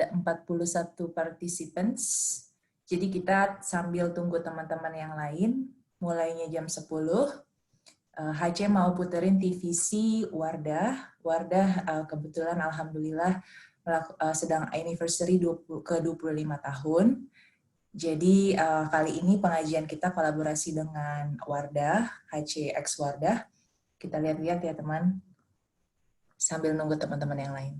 ada 41 participants. Jadi kita sambil tunggu teman-teman yang lain, mulainya jam 10. HC mau puterin TVC Wardah. Wardah kebetulan alhamdulillah sedang anniversary ke 25 tahun. Jadi kali ini pengajian kita kolaborasi dengan Wardah, HCX Wardah. Kita lihat-lihat ya teman, sambil nunggu teman-teman yang lain.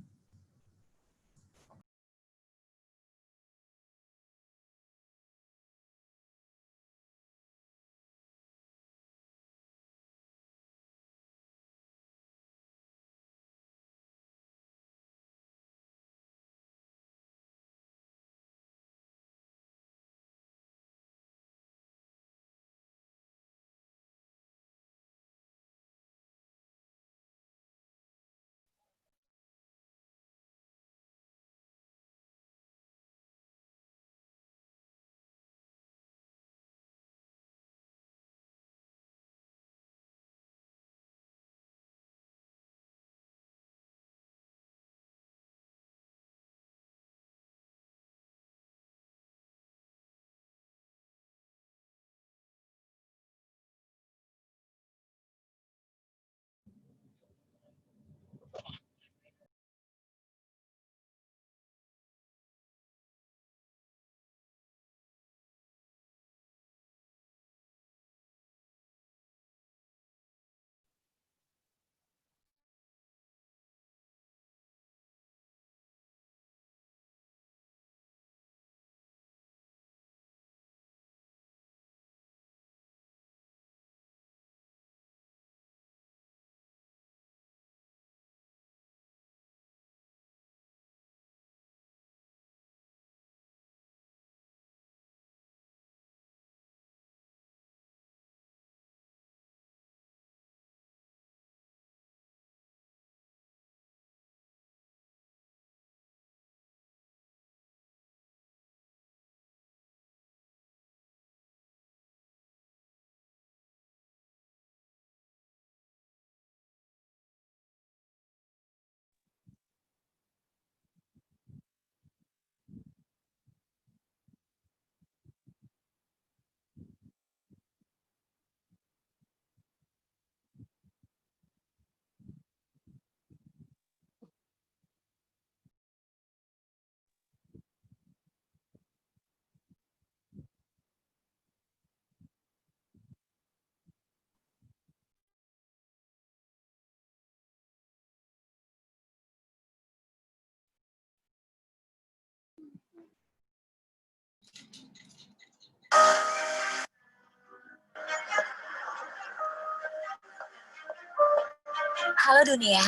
Halo dunia,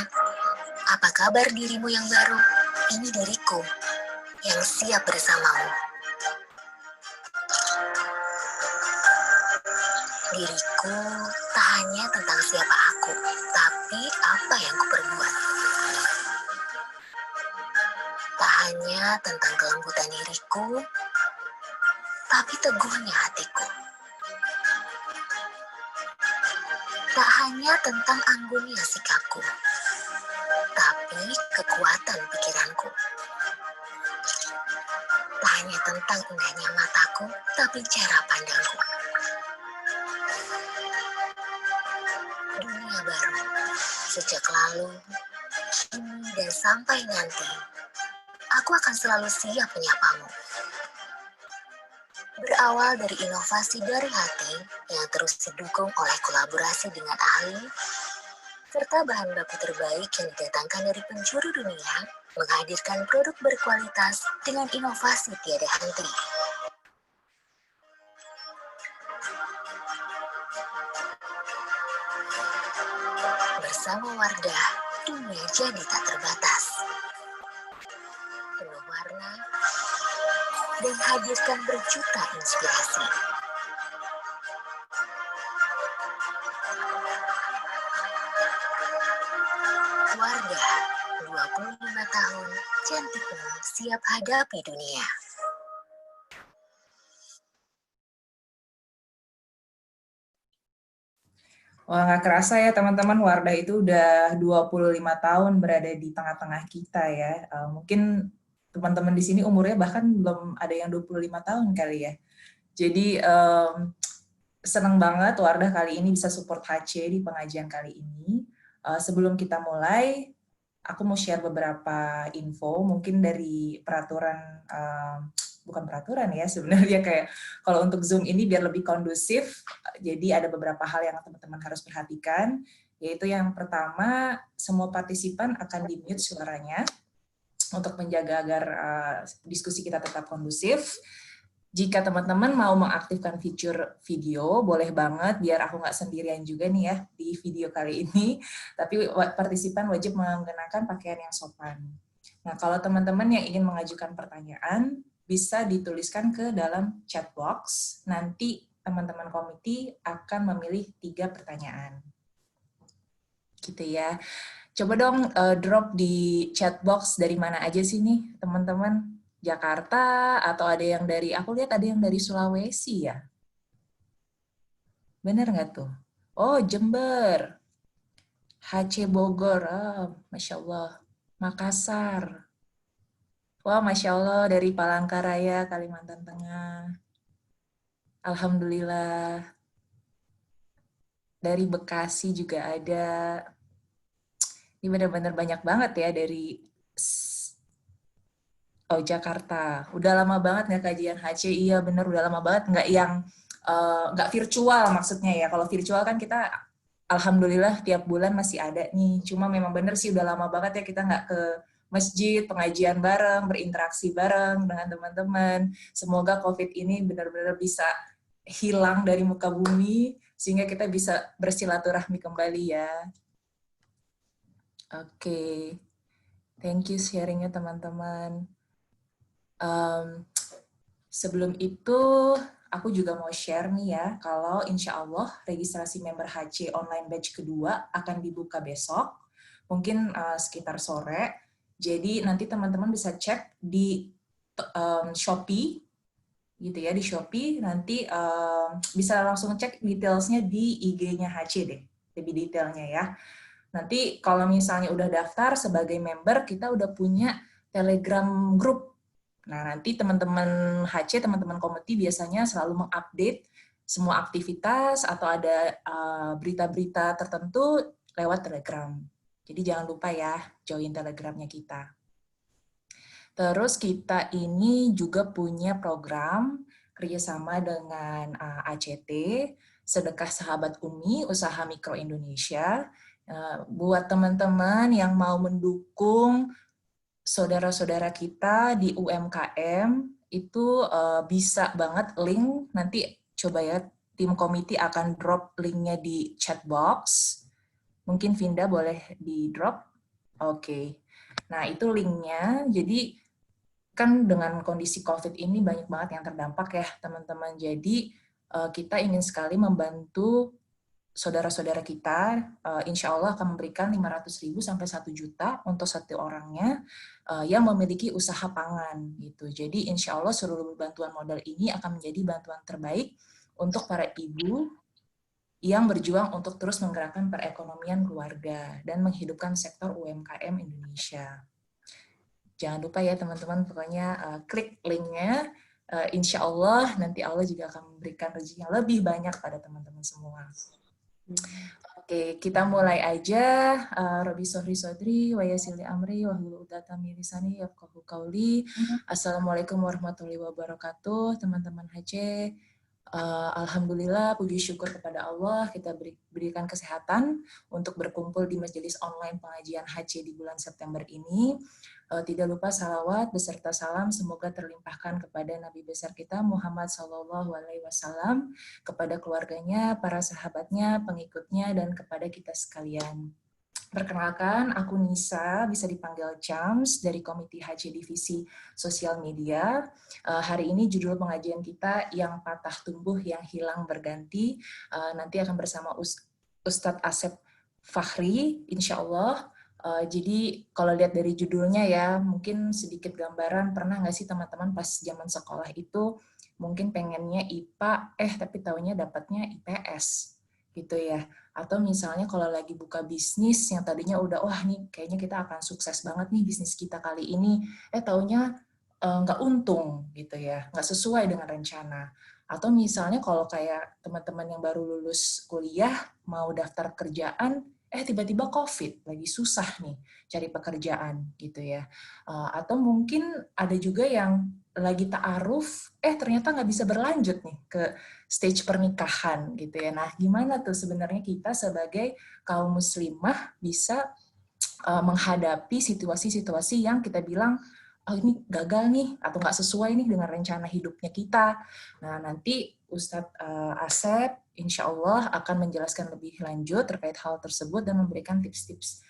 apa kabar dirimu yang baru? Ini diriku, yang siap bersamamu. Diriku tak hanya tentang siapa aku, tapi apa yang kuperbuat. Tak hanya tentang kelembutan diriku, tapi teguhnya hatiku. Tak hanya tentang anggunnya sikapku, tapi kekuatan pikiranku. Tak hanya tentang indahnya mataku, tapi cara pandangku. Dunia baru, sejak lalu, kini, dan sampai nanti, aku akan selalu siap menyapamu. Berawal dari inovasi dari hati yang terus didukung oleh kolaborasi dengan ahli, serta bahan baku terbaik yang didatangkan dari penjuru dunia, menghadirkan produk berkualitas dengan inovasi tiada henti. Bersama Wardah, dunia jadi tak terbatas. Penuh warna, dan hadirkan berjuta inspirasi. Wardah, 25 tahun, cantik penuh, siap hadapi dunia. Wah, nggak kerasa ya teman-teman, Wardah itu udah 25 tahun berada di tengah-tengah kita ya. Mungkin teman-teman di sini umurnya bahkan belum ada yang 25 tahun kali ya. Jadi senang banget Wardah kali ini bisa support HC di pengajian kali ini. Sebelum kita mulai, aku mau share beberapa info, mungkin dari peraturan, bukan peraturan ya sebenarnya, kayak kalau untuk Zoom ini biar lebih kondusif, jadi ada beberapa hal yang teman-teman harus perhatikan, yaitu yang pertama, semua partisipan akan di-mute suaranya, untuk menjaga agar diskusi kita tetap kondusif. Jika teman-teman mau mengaktifkan fitur video, boleh banget, biar aku nggak sendirian juga nih ya di video kali ini, tapi partisipan wajib mengenakan pakaian yang sopan. Nah, kalau teman-teman yang ingin mengajukan pertanyaan, bisa dituliskan ke dalam chat box, nanti teman-teman komite akan memilih 3 pertanyaan. Gitu ya. Coba dong drop di chat box dari mana aja sih nih teman-teman? Jakarta atau ada yang dari, aku lihat ada yang dari Sulawesi ya? Bener nggak tuh? Oh, Jember. HC Bogor, Masya Allah. Makassar. Wah, Masya Allah dari Palangkaraya, Kalimantan Tengah. Alhamdulillah. Dari Bekasi juga ada. Ini benar-benar banyak banget ya dari Jakarta. Udah lama banget nggak kajian HC, iya bener udah lama banget, nggak yang nggak virtual maksudnya ya. Kalau virtual kan kita alhamdulillah tiap bulan masih ada nih. Cuma memang bener sih udah lama banget ya kita nggak ke masjid, pengajian bareng, berinteraksi bareng dengan teman-teman. Semoga COVID ini benar-benar bisa hilang dari muka bumi, sehingga kita bisa bersilaturahmi kembali ya. Oke. Thank you sharingnya teman-teman. Sebelum itu, aku juga mau share nih ya, kalau insya Allah registrasi member HC online batch kedua akan dibuka besok, mungkin sekitar sore. Jadi nanti teman-teman bisa cek di Shopee, gitu ya, di Shopee, nanti bisa langsung cek detailsnya di IG-nya HC deh, lebih detailnya ya. Nanti kalau misalnya udah daftar sebagai member, kita udah punya Telegram group. Nah, nanti teman-teman HC, teman-teman komite biasanya selalu mengupdate semua aktivitas atau ada berita-berita tertentu lewat Telegram. Jadi jangan lupa ya, join Telegramnya kita. Terus kita ini juga punya program kerjasama dengan ACT, Sedekah Sahabat Umi, Usaha Mikro Indonesia. Buat teman-teman yang mau mendukung saudara-saudara kita di UMKM, itu bisa banget link, nanti coba ya, tim komite akan drop linknya di chat box. Mungkin Vinda boleh di drop. Oke. Nah, itu linknya. Jadi, kan dengan kondisi COVID ini banyak banget yang terdampak ya, teman-teman. Jadi, kita ingin sekali membantu saudara-saudara kita, insya Allah akan memberikan 500.000 sampai 1 juta untuk satu orangnya yang memiliki usaha pangan gitu. Jadi insya Allah seluruh bantuan modal ini akan menjadi bantuan terbaik untuk para ibu yang berjuang untuk terus menggerakkan perekonomian keluarga dan menghidupkan sektor UMKM Indonesia. Jangan lupa ya teman-teman, pokoknya klik linknya. Insya Allah nanti Allah juga akan memberikan rezeki yang lebih banyak pada teman-teman semua. Oke, kita mulai aja. Robi Sohri Sodri, wa yasili amri, wa hulu udata mirisani, yafqahu qauli. Assalamualaikum warahmatullahi wabarakatuh, teman-teman HC. Alhamdulillah, puji syukur kepada Allah, kita berikan kesehatan untuk berkumpul di majelis online pengajian HC di bulan September ini. Tidak lupa salawat beserta salam semoga terlimpahkan kepada Nabi besar kita Muhammad SAW, kepada keluarganya, para sahabatnya, pengikutnya, dan kepada kita sekalian. Perkenalkan, aku Nisa, bisa dipanggil Chams, dari Komite HC Divisi Sosial Media. Hari ini judul pengajian kita yang patah tumbuh, yang hilang berganti. Nanti akan bersama Ustadz Asep Fakhri, insya Allah. Jadi kalau lihat dari judulnya ya, mungkin sedikit gambaran, pernah nggak sih teman-teman pas zaman sekolah itu mungkin pengennya IPA, tapi taunya dapatnya IPS gitu ya. Atau misalnya kalau lagi buka bisnis yang tadinya udah, wah nih kayaknya kita akan sukses banget nih bisnis kita kali ini, taunya nggak untung gitu ya, nggak sesuai dengan rencana. Atau misalnya kalau kayak teman-teman yang baru lulus kuliah mau daftar kerjaan, tiba-tiba COVID, lagi susah nih cari pekerjaan gitu ya. Atau mungkin ada juga yang lagi ta'aruf, ternyata nggak bisa berlanjut nih ke stage pernikahan gitu ya. Nah, gimana tuh sebenarnya kita sebagai kaum muslimah bisa menghadapi situasi-situasi yang kita bilang, oh ini gagal nih, atau nggak sesuai nih dengan rencana hidupnya kita. Nah, nanti Ustadz Asep, insya Allah akan menjelaskan lebih lanjut terkait hal tersebut dan memberikan tips-tips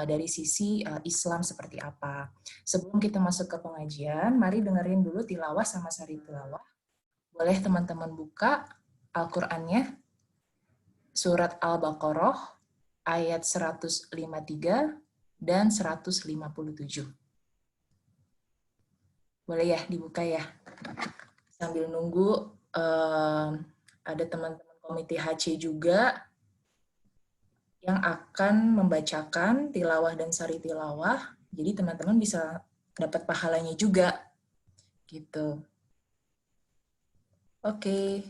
dari sisi Islam seperti apa. Sebelum kita masuk ke pengajian, mari dengerin dulu tilawah sama sari tilawah. Boleh teman-teman buka Al-Qur'annya, surat Al-Baqarah, ayat 153 dan 157. Boleh ya dibuka ya. Sambil nunggu ada teman-teman komite HC juga yang akan membacakan tilawah dan sari tilawah. Jadi teman-teman bisa dapat pahalanya juga. Gitu. Oke.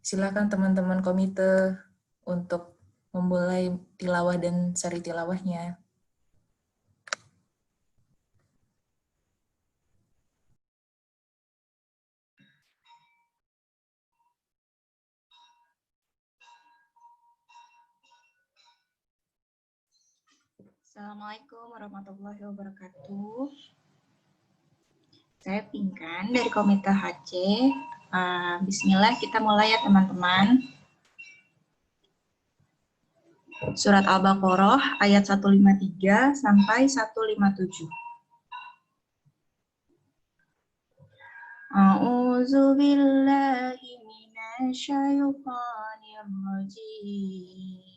Silakan teman-teman komite untuk memulai tilawah dan sari tilawahnya. Assalamualaikum warahmatullahi wabarakatuh. Saya Pinkan dari Komite HC. Bismillah, kita mulai ya teman-teman. Surat Al-Baqarah ayat 153 sampai 157. A'udzu billahi minasyaitonir rajim.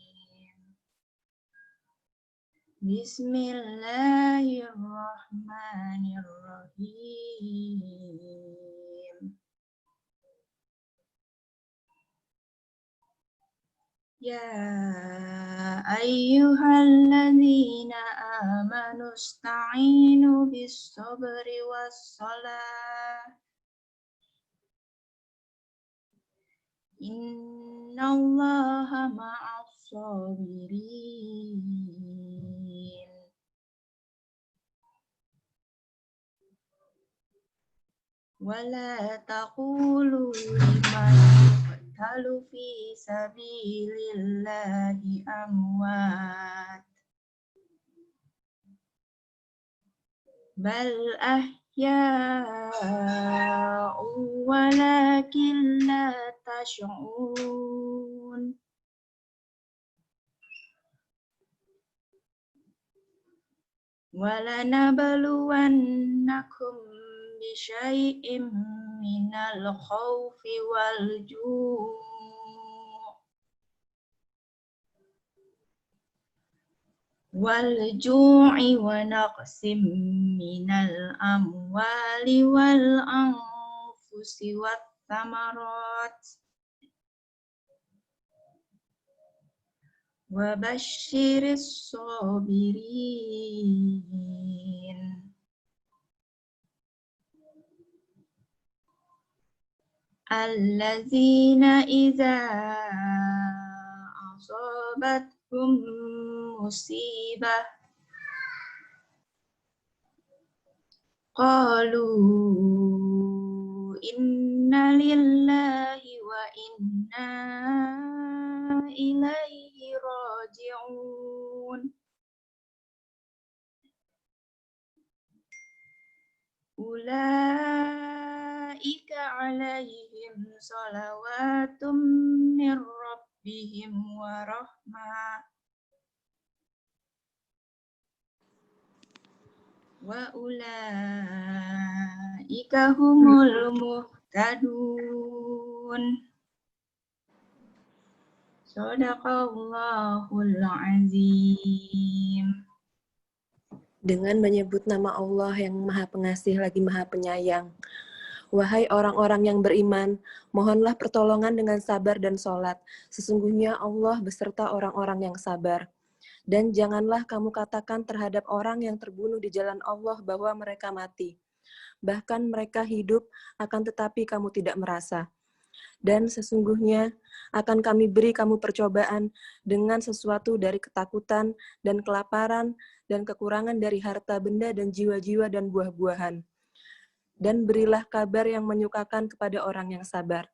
Bismillahirrahmanirrahim. Ya ayyuhalladzina amanu ista'inu bis-sabri was-salah. Innallaha ma'as-sabirin. Wala taqulu liman yuqtalu fi sabilillahi amwat bal ahya'u walakin la tash'urun. Walanabluwannakum bisyai'im minal khawfi wal-ju'i wa naqsim minal amwali wal anfusi wat thamarat wa basyiris sabirin. Allazina idza asabathum musibah qalu inna lillahi wa inna ilaihi raji'un. Ulaika alaihim salawatum min rabbihim wa rahmah wa ulaika humul muhtadun. Shadaqallahul azim. Dengan menyebut nama Allah yang Maha Pengasih lagi Maha Penyayang. Wahai orang-orang yang beriman, mohonlah pertolongan dengan sabar dan sholat. Sesungguhnya Allah beserta orang-orang yang sabar. Dan janganlah kamu katakan terhadap orang yang terbunuh di jalan Allah bahwa mereka mati. Bahkan mereka hidup, akan tetapi kamu tidak merasa. Dan sesungguhnya akan kami beri kamu percobaan dengan sesuatu dari ketakutan dan kelaparan dan kekurangan dari harta benda dan jiwa-jiwa dan buah-buahan. Dan berilah kabar yang menyukakan kepada orang yang sabar,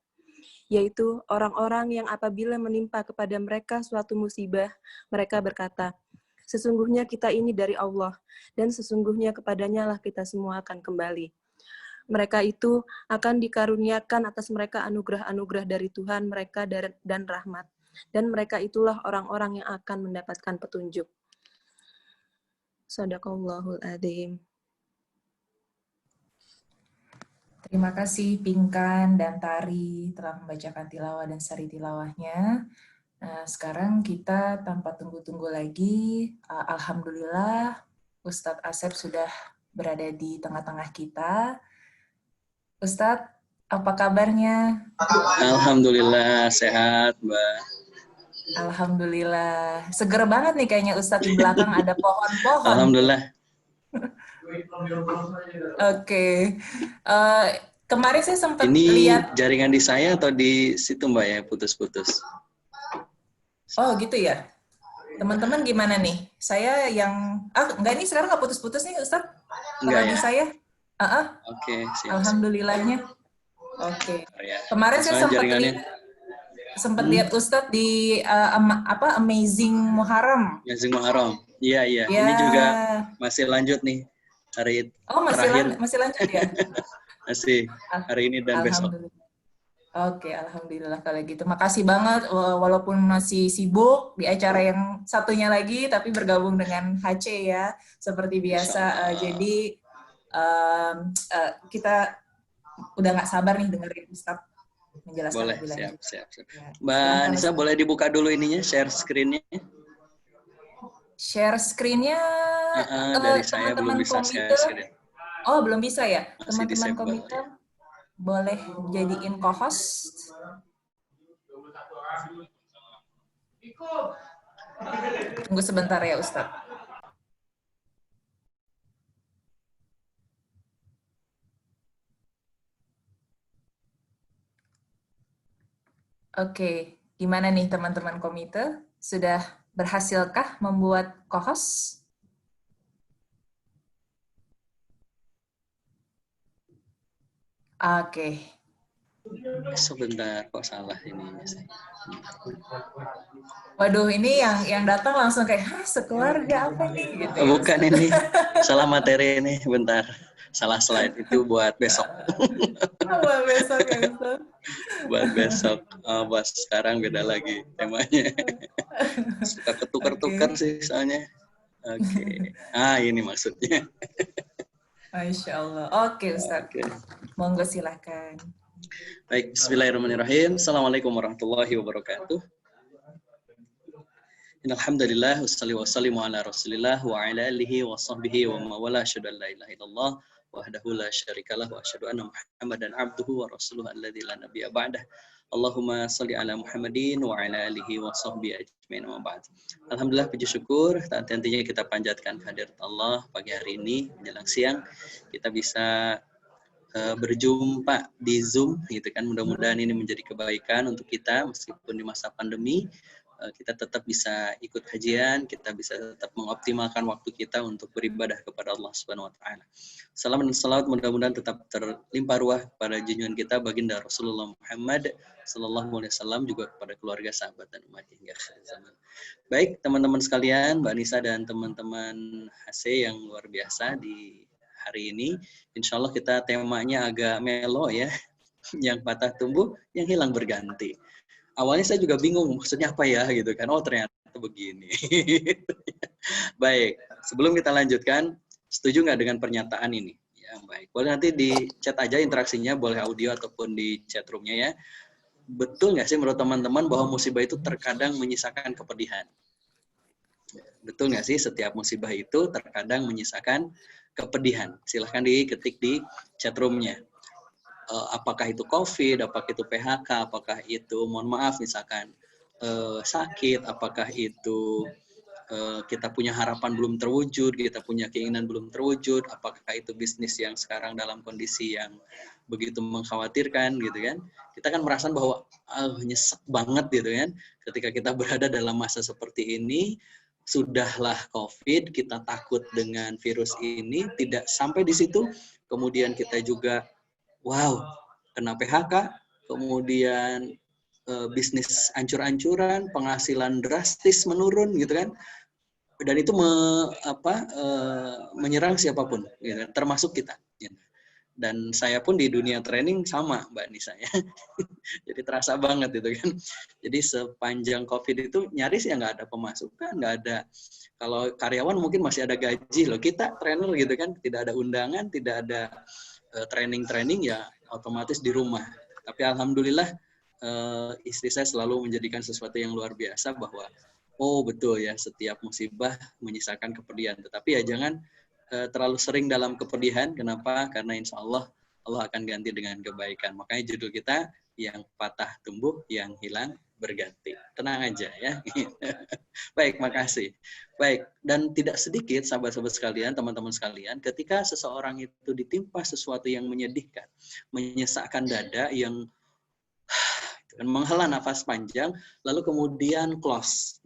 yaitu orang-orang yang apabila menimpa kepada mereka suatu musibah, mereka berkata, sesungguhnya kita ini dari Allah, dan sesungguhnya kepadanya lah kita semua akan kembali. Mereka itu akan dikaruniakan atas mereka anugerah-anugerah dari Tuhan mereka dan rahmat. Dan mereka itulah orang-orang yang akan mendapatkan petunjuk. Shadaqallahul adzim. Terima kasih Pinkan dan Tari telah membacakan tilawah dan sari tilawahnya. Nah, sekarang kita tanpa tunggu-tunggu lagi, alhamdulillah Ustadz Asep sudah berada di tengah-tengah kita. Ustadz, apa kabarnya? Alhamdulillah, sehat, Mbak. Alhamdulillah. Seger banget nih kayaknya Ustadz, di belakang ada pohon-pohon. Alhamdulillah. Oke. Kemarin saya sempat Ini lihat. jaringan di saya atau di situ, Mbak, ya, putus-putus? Oh, gitu ya. Teman-teman gimana nih? Saya yang... enggak, ini sekarang nggak putus-putus nih, Ustadz? Enggak Kalau di ya? saya? Oke, siap. Alhamdulillahnya. Oke. Ya. Kemarin saya sempat lihat Ustadz di Amazing Muharram. Amazing Muharram. Iya, iya. Ya. Ini juga masih lanjut nih hari terakhir. Masih lanjut ya? Masih hari ini dan besok. Oke, alhamdulillah kalau gitu. Makasih banget walaupun masih sibuk di acara yang satunya lagi, tapi bergabung dengan HC ya, seperti biasa. Jadi kita udah nggak sabar nih dengerin Ustadz menjelaskan. Boleh, lebih lanjut. siap. Ya. Mbak Nisa, boleh dibuka dulu ininya, share screen-nya? Share screen-nya dari saya belum bisa share screen. Oh, belum bisa ya? Masih Teman-teman disable, komite ya. boleh jadiin co-host. Tunggu sebentar ya, Ustadz. Oke, gimana nih teman-teman komite? Sudah berhasilkah membuat co-host? Oke. Sebentar, kok salah ini. Waduh, ini yang datang langsung kayak, sekeluarga apa nih? Gitu. Bukan ini, salah materi ini, bentar. Salah slide, itu buat besok. Buat besok ya, Ustaz? Buat besok, buat sekarang beda lagi temanya. Suka ketukar-tukar sih soalnya. Oke. Ini maksudnya. Masya Allah. Oke, Ustaz. Monggo silahkan. Baik, bismillahirrahmanirrahim. Assalamualaikum warahmatullahi wabarakatuh. Alhamdulillah, wassalamu ala rasulillah wa ala alihi wa sahbihi wa mawala asyhadu an la ilaha illallah wahdahu la syarikalah wa asyhadu anna Muhammadan abduhu wa rasuluhu alladzi la nabiyya ba'dah. Allahumma shalli ala Muhammadin wa ala alihi wa sahbihi ajmain wa ba'd. Alhamdulillah, puji syukur tentunya kita panjatkan kehadirat Allah pagi hari ini menjelang siang kita bisa berjumpa di Zoom gitu kan. Mudah-mudahan ini menjadi kebaikan untuk kita meskipun di masa pandemi kita tetap bisa ikut kajian, kita bisa tetap mengoptimalkan waktu kita untuk beribadah kepada Allah Subhanahu wa taala. Salam dan salawat mudah-mudahan tetap terlimpah ruah pada junjungan kita baginda Rasulullah Muhammad sallallahu alaihi wasallam, juga kepada keluarga, sahabat dan umat hingga akhir zaman. Baik, teman-teman sekalian, Mbak Nisa dan teman-teman HC yang luar biasa di hari ini, insya Allah kita temanya agak melo ya, yang patah tumbuh, yang hilang berganti. Awalnya saya juga bingung maksudnya apa ya gitu kan, oh ternyata begini. Baik, sebelum kita lanjutkan, setuju nggak dengan pernyataan ini? Ya, baik, boleh nanti di chat aja interaksinya, boleh audio ataupun di chat roomnya ya. Betul nggak sih menurut teman-teman bahwa musibah itu terkadang menyisakan kepedihan? Betul nggak sih setiap musibah itu terkadang menyisakan kepedihan? Silahkan diketik di chat roomnya. Apakah itu COVID, apakah itu PHK, apakah itu, mohon maaf misalkan, sakit, apakah itu kita punya harapan belum terwujud, kita punya keinginan belum terwujud, apakah itu bisnis yang sekarang dalam kondisi yang begitu mengkhawatirkan gitu kan. Kita kan merasa bahwa nyesek banget gitu kan ketika kita berada dalam masa seperti ini. Sudahlah COVID, kita takut dengan virus ini, tidak sampai di situ, kemudian kita juga kena PHK, kemudian bisnis ancur-ancuran, penghasilan drastis menurun gitu kan. Dan itu menyerang siapapun, gitu, termasuk kita. Gitu. Dan saya pun di dunia training sama, Mbak Nisa ya. Jadi terasa banget gitu kan. Jadi sepanjang COVID itu nyaris ya nggak ada pemasukan, nggak ada. Kalau karyawan mungkin masih ada gaji loh. Kita trainer gitu kan, tidak ada undangan, tidak ada training ya otomatis di rumah. Tapi alhamdulillah istri saya selalu menjadikan sesuatu yang luar biasa bahwa betul ya, setiap musibah menyisakan kepedihan. Tetapi ya jangan terlalu sering dalam kepedihan. Kenapa? Karena insya Allah akan ganti dengan kebaikan. Makanya judul kita, yang patah tumbuh, yang hilang berganti. Tenang aja ya. Baik, makasih. Baik, dan tidak sedikit sahabat-sahabat sekalian, teman-teman sekalian, ketika seseorang itu ditimpa sesuatu yang menyedihkan, menyesakkan dada, yang menghela nafas panjang, lalu kemudian close.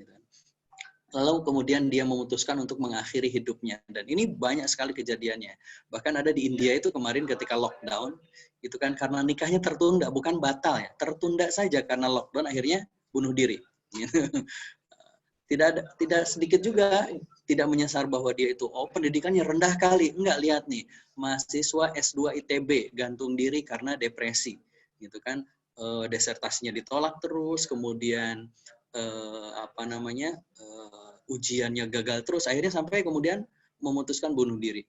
Lalu kemudian dia memutuskan untuk mengakhiri hidupnya. Dan ini banyak sekali kejadiannya. Bahkan ada di India itu kemarin ketika lockdown, itu kan karena nikahnya tertunda, bukan batal ya, tertunda saja karena lockdown, akhirnya bunuh diri. Tidak sedikit juga tidak menyasar bahwa dia itu pendidikannya rendah kali. Enggak, lihat nih, mahasiswa S2 ITB gantung diri karena depresi. Gitu kan, desertasinya ditolak terus, kemudian ujiannya gagal terus, akhirnya sampai kemudian memutuskan bunuh diri.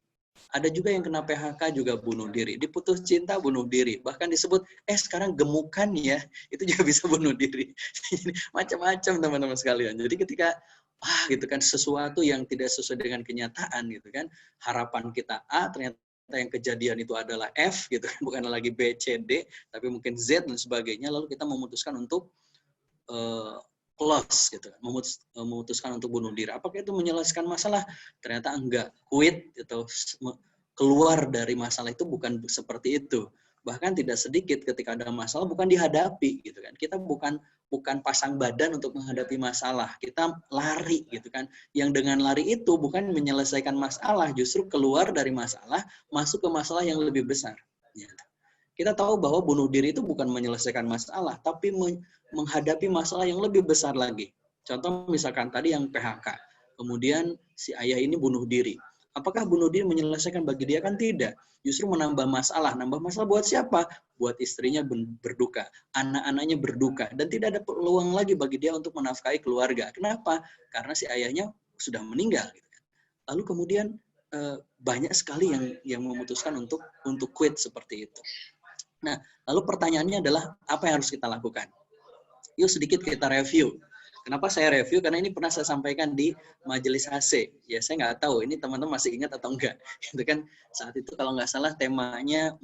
Ada juga yang kena PHK juga bunuh diri, diputus cinta bunuh diri, bahkan disebut sekarang gemukan ya, itu juga bisa bunuh diri. Macam-macam teman-teman sekalian. Jadi ketika gitu kan, sesuatu yang tidak sesuai dengan kenyataan gitu kan, harapan kita A, ternyata yang kejadian itu adalah F gitu kan, bukan lagi B, C, D, tapi mungkin Z dan sebagainya, lalu kita memutuskan untuk close gitu, memutuskan untuk bunuh diri. Apakah itu menyelesaikan masalah? Ternyata enggak. Quit atau keluar dari masalah itu bukan seperti itu. Bahkan tidak sedikit ketika ada masalah bukan dihadapi gitu kan. Kita bukan pasang badan untuk menghadapi masalah. Kita lari gitu kan. Yang dengan lari itu bukan menyelesaikan masalah, justru keluar dari masalah, masuk ke masalah yang lebih besar. Kita tahu bahwa bunuh diri itu bukan menyelesaikan masalah, tapi menghadapi masalah yang lebih besar lagi. Contoh misalkan tadi yang PHK, kemudian si ayah ini bunuh diri. Apakah bunuh diri menyelesaikan bagi dia? Kan tidak. Justru menambah masalah. Nambah masalah buat siapa? Buat istrinya berduka, anak-anaknya berduka, dan tidak ada peluang lagi bagi dia untuk menafkahi keluarga. Kenapa? Karena si ayahnya sudah meninggal. Lalu kemudian banyak sekali yang memutuskan untuk quit seperti itu. Nah, lalu pertanyaannya adalah apa yang harus kita lakukan? Yuk sedikit kita review. Kenapa saya review? Karena ini pernah saya sampaikan di majelis HC. Ya, saya nggak tahu ini teman-teman masih ingat atau enggak. Itu kan saat itu kalau nggak salah temanya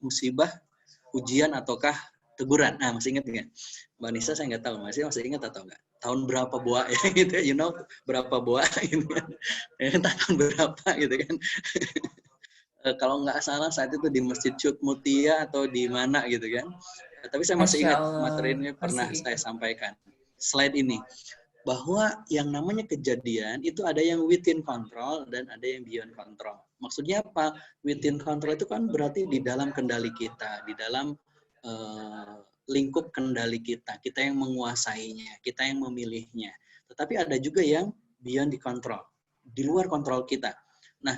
musibah, ujian ataukah teguran. Nah, masih ingat nggak? Mbak Nisa saya nggak tahu, masih ingat atau enggak? Tahun berapa boa ya gitu, berapa boa gitu kan. Tahun berapa gitu kan. Kalau nggak salah saat itu di Masjid Cut Mutia atau di mana gitu kan. Tapi saya masih ingat materi ini pernah saya sampaikan. Slide ini. Bahwa yang namanya kejadian itu ada yang within control dan ada yang beyond control. Maksudnya apa? Within control itu kan berarti di dalam kendali kita, di dalam lingkup kendali kita. Kita yang menguasainya, kita yang memilihnya. Tetapi ada juga yang beyond di control, di luar kontrol kita. Nah,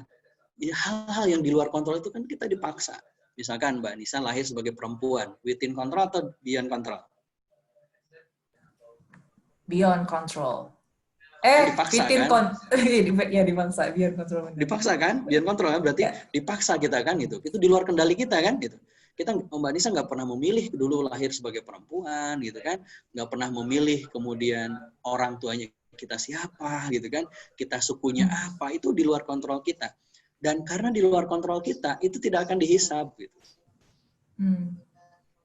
hal-hal yang di luar kontrol itu kan kita dipaksa. Misalkan Mbak Nisa lahir sebagai perempuan, within control atau beyond control? Beyond control. Dipaksa kan? Ya dipaksa, beyond control. Dipaksa kan? Beyond control kan? Berarti dipaksa kita kan gitu. Itu di luar kendali kita kan gitu. Kita, Mbak Nisa nggak pernah memilih dulu lahir sebagai perempuan gitu kan. Nggak pernah memilih kemudian orang tuanya kita siapa gitu kan. Kita sukunya apa, itu di luar kontrol kita. Dan karena di luar kontrol kita, itu tidak akan dihisab gitu.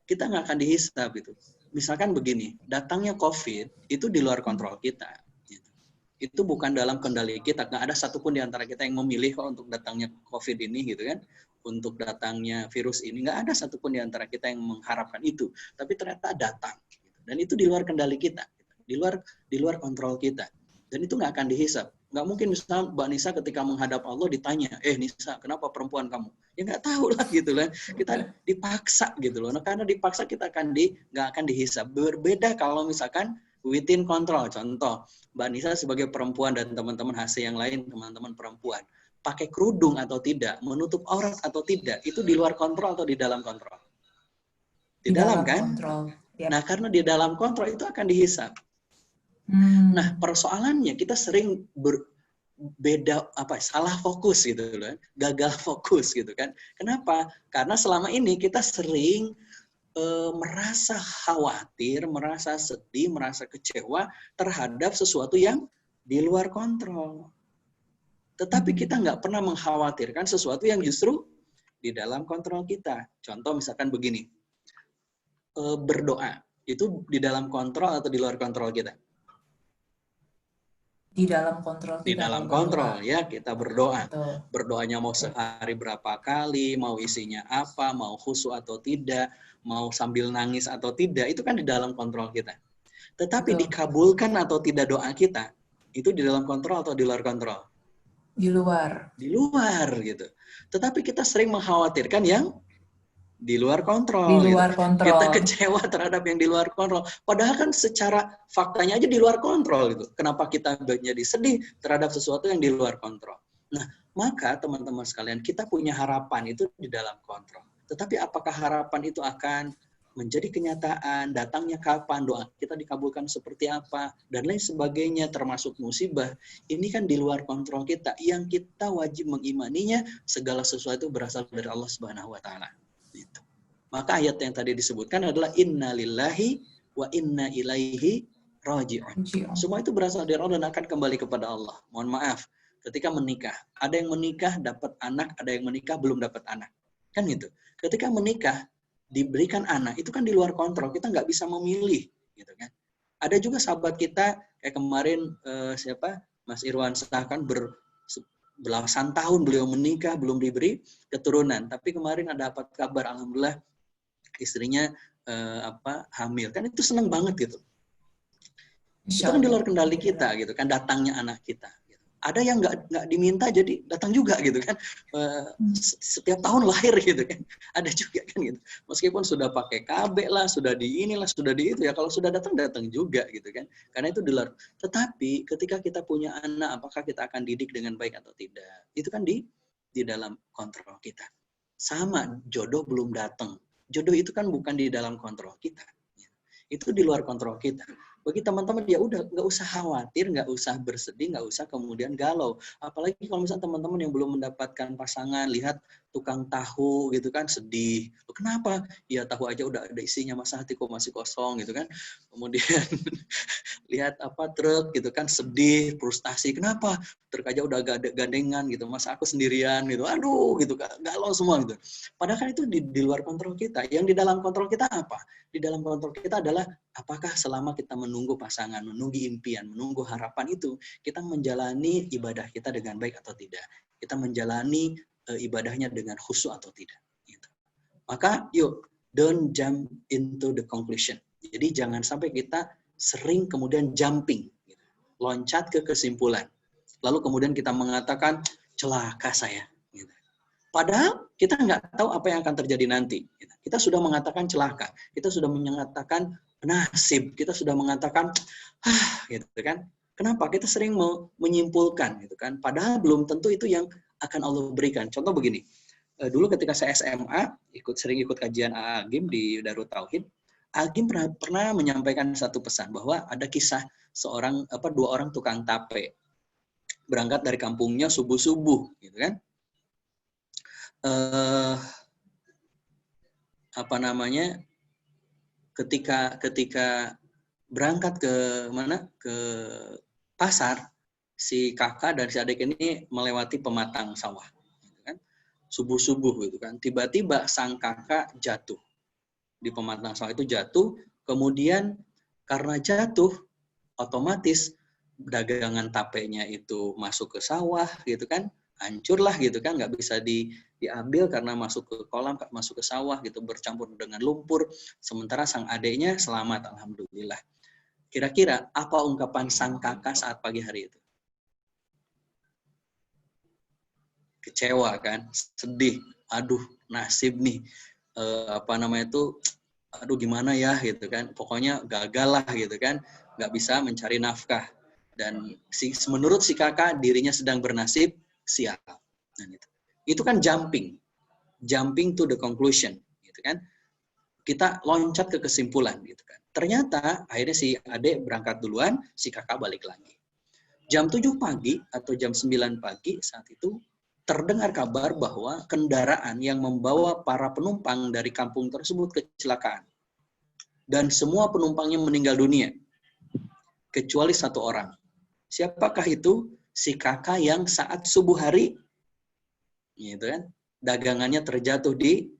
Kita nggak akan dihisab gitu. Misalkan begini, datangnya COVID itu di luar kontrol kita. Gitu. Itu bukan dalam kendali kita. Nggak ada satupun di antara kita yang memilih kok untuk datangnya COVID ini gitu kan. Untuk datangnya virus ini. Nggak ada satupun di antara kita yang mengharapkan itu. Tapi ternyata datang. Dan itu di luar kendali kita. Di luar kontrol kita. Dan itu nggak akan dihisap. Nggak mungkin misalnya Mbak Nisa ketika menghadap Allah ditanya, Nisa, kenapa perempuan kamu? Ya nggak tahu lah gitu lah. Kita dipaksa gitu loh. Nah, karena dipaksa kita nggak akan dihisap. Berbeda kalau misalkan within control. Contoh, Mbak Nisa sebagai perempuan dan teman-teman HC yang lain, teman-teman perempuan, pakai kerudung atau tidak, menutup aurat atau tidak, itu di luar kontrol atau di dalam kontrol? Di dalam kan? Kontrol. Yep. Nah, karena di dalam kontrol itu akan dihisap. Nah, persoalannya kita sering salah fokus gitu loh, gagal fokus gitu kan. Kenapa? Karena selama ini kita sering merasa khawatir, merasa sedih, merasa kecewa terhadap sesuatu yang di luar kontrol. Tetapi kita nggak pernah mengkhawatirkan sesuatu yang justru di dalam kontrol kita. Contoh misalkan begini, berdoa, itu di dalam kontrol atau di luar kontrol kita? Di dalam kontrol kita. Di dalam kontrol, ya kita berdoa. Betul. Berdoanya mau sehari berapa kali, mau isinya apa, mau khusyuk atau tidak, mau sambil nangis atau tidak, itu kan di dalam kontrol kita. Tetapi dikabulkan atau tidak doa kita, itu di dalam kontrol atau di luar kontrol? Di luar. Di luar gitu. Tetapi kita sering mengkhawatirkan yang di luar kontrol. Di luar gitu. kontrol. Kita kecewa terhadap yang di luar kontrol. Padahal kan secara faktanya aja di luar kontrol gitu. Kenapa kita jadi sedih terhadap sesuatu yang di luar kontrol? Nah, maka teman-teman sekalian, kita punya harapan itu di dalam kontrol. Tetapi apakah harapan itu akan menjadi kenyataan, datangnya kapan, doa kita dikabulkan seperti apa, dan lain sebagainya, termasuk musibah, ini kan di luar kontrol kita. Yang kita wajib mengimaninya, segala sesuatu berasal dari Allah Subhanahu wa Ta'ala. Gitu. Maka ayat yang tadi disebutkan adalah inna lillahi wa inna ilaihi raji'un. Semua itu berasal dari Allah dan akan kembali kepada Allah. Mohon maaf, ketika menikah, ada yang menikah dapat anak, ada yang menikah belum dapat anak. Kan gitu. Ketika menikah, diberikan anak, itu kan di luar kontrol. Kita nggak bisa memilih. Gitu kan. Ada juga sahabat kita, kayak kemarin Mas Irwan Sah kan belasan tahun beliau menikah, belum diberi keturunan. Tapi kemarin ada dapat kabar, alhamdulillah istrinya hamil. Kan itu senang banget gitu. Itu kan di luar kendali kita gitu kan, datangnya anak kita. Gitu. Ada yang nggak diminta jadi datang juga gitu kan. Setiap tahun lahir gitu kan. Ada juga kan gitu. Meskipun sudah pakai KB lah, sudah di inilah, sudah di itu ya. Kalau sudah datang juga gitu kan. Karena itu di luar. Tetapi ketika kita punya anak, apakah kita akan didik dengan baik atau tidak? Itu kan di dalam kontrol kita. Sama, jodoh belum datang. Jodoh itu kan bukan di dalam kontrol kita. Itu di luar kontrol kita. Bagi teman-teman, ya udah, nggak usah khawatir, nggak usah bersedih, nggak usah kemudian galau. Apalagi kalau misalnya teman-teman yang belum mendapatkan pasangan, lihat tukang tahu gitu kan, sedih. Kenapa? Ya tahu aja udah ada isinya, masa hatiku masih kosong gitu kan. Kemudian lihat truk gitu kan, sedih, frustasi. Kenapa? Truk aja udah gandengan gitu, masa aku sendirian gitu. Aduh gitu, galau semua gitu. Padahal kan itu di luar kontrol kita. Yang di dalam kontrol kita apa? Di dalam kontrol kita adalah apakah selama kita menunggu pasangan, menunggu impian, menunggu harapan itu, kita menjalani ibadah kita dengan baik atau tidak. Kita menjalani ibadahnya dengan khusyuk atau tidak. Gitu. Maka yuk, don't jump into the conclusion. Jadi jangan sampai kita sering kemudian jumping, gitu. Loncat ke kesimpulan. Lalu kemudian kita mengatakan, celaka saya. Gitu. Padahal kita nggak tahu apa yang akan terjadi nanti. Gitu. Kita sudah mengatakan celaka. Kita sudah mengatakan nasib, kita sudah mengatakan gitu kan. Kenapa? Kita sering menyimpulkan gitu kan. Padahal belum tentu itu yang akan Allah berikan. Contoh begini. Dulu ketika saya SMA, sering ikut kajian Agim di Darut Tauhid, Agim pernah menyampaikan satu pesan bahwa ada kisah dua orang tukang tape berangkat dari kampungnya subuh-subuh gitu kan. Ketika berangkat ke pasar, si kakak dan si adik ini melewati pematang sawah, gitu kan? Subuh-subuh gitu kan. Tiba-tiba sang kakak jatuh di pematang sawah itu, kemudian karena jatuh otomatis dagangan tapenya itu masuk ke sawah gitu kan, hancurlah gitu kan, nggak bisa diambil karena masuk ke kolam, masuk ke sawah gitu, bercampur dengan lumpur. Sementara sang adiknya selamat, alhamdulillah. Kira-kira apa ungkapan sang kakak saat pagi hari itu? Kecewa kan, sedih, aduh nasib nih, aduh gimana ya gitu kan, pokoknya gagal lah gitu kan, nggak bisa mencari nafkah. Dan menurut si kakak dirinya sedang bernasib sial. Dan itu kan jumping to the conclusion, gitu kan? Kita loncat ke kesimpulan, gitu kan? Ternyata akhirnya si adik berangkat duluan, si kakak balik lagi. Jam 7 pagi atau jam 9 pagi saat itu terdengar kabar bahwa kendaraan yang membawa para penumpang dari kampung tersebut kecelakaan. Dan semua penumpangnya meninggal dunia. Kecuali satu orang. Siapakah itu? Si kakak yang saat subuh hari, gitu kan, dagangannya terjatuh di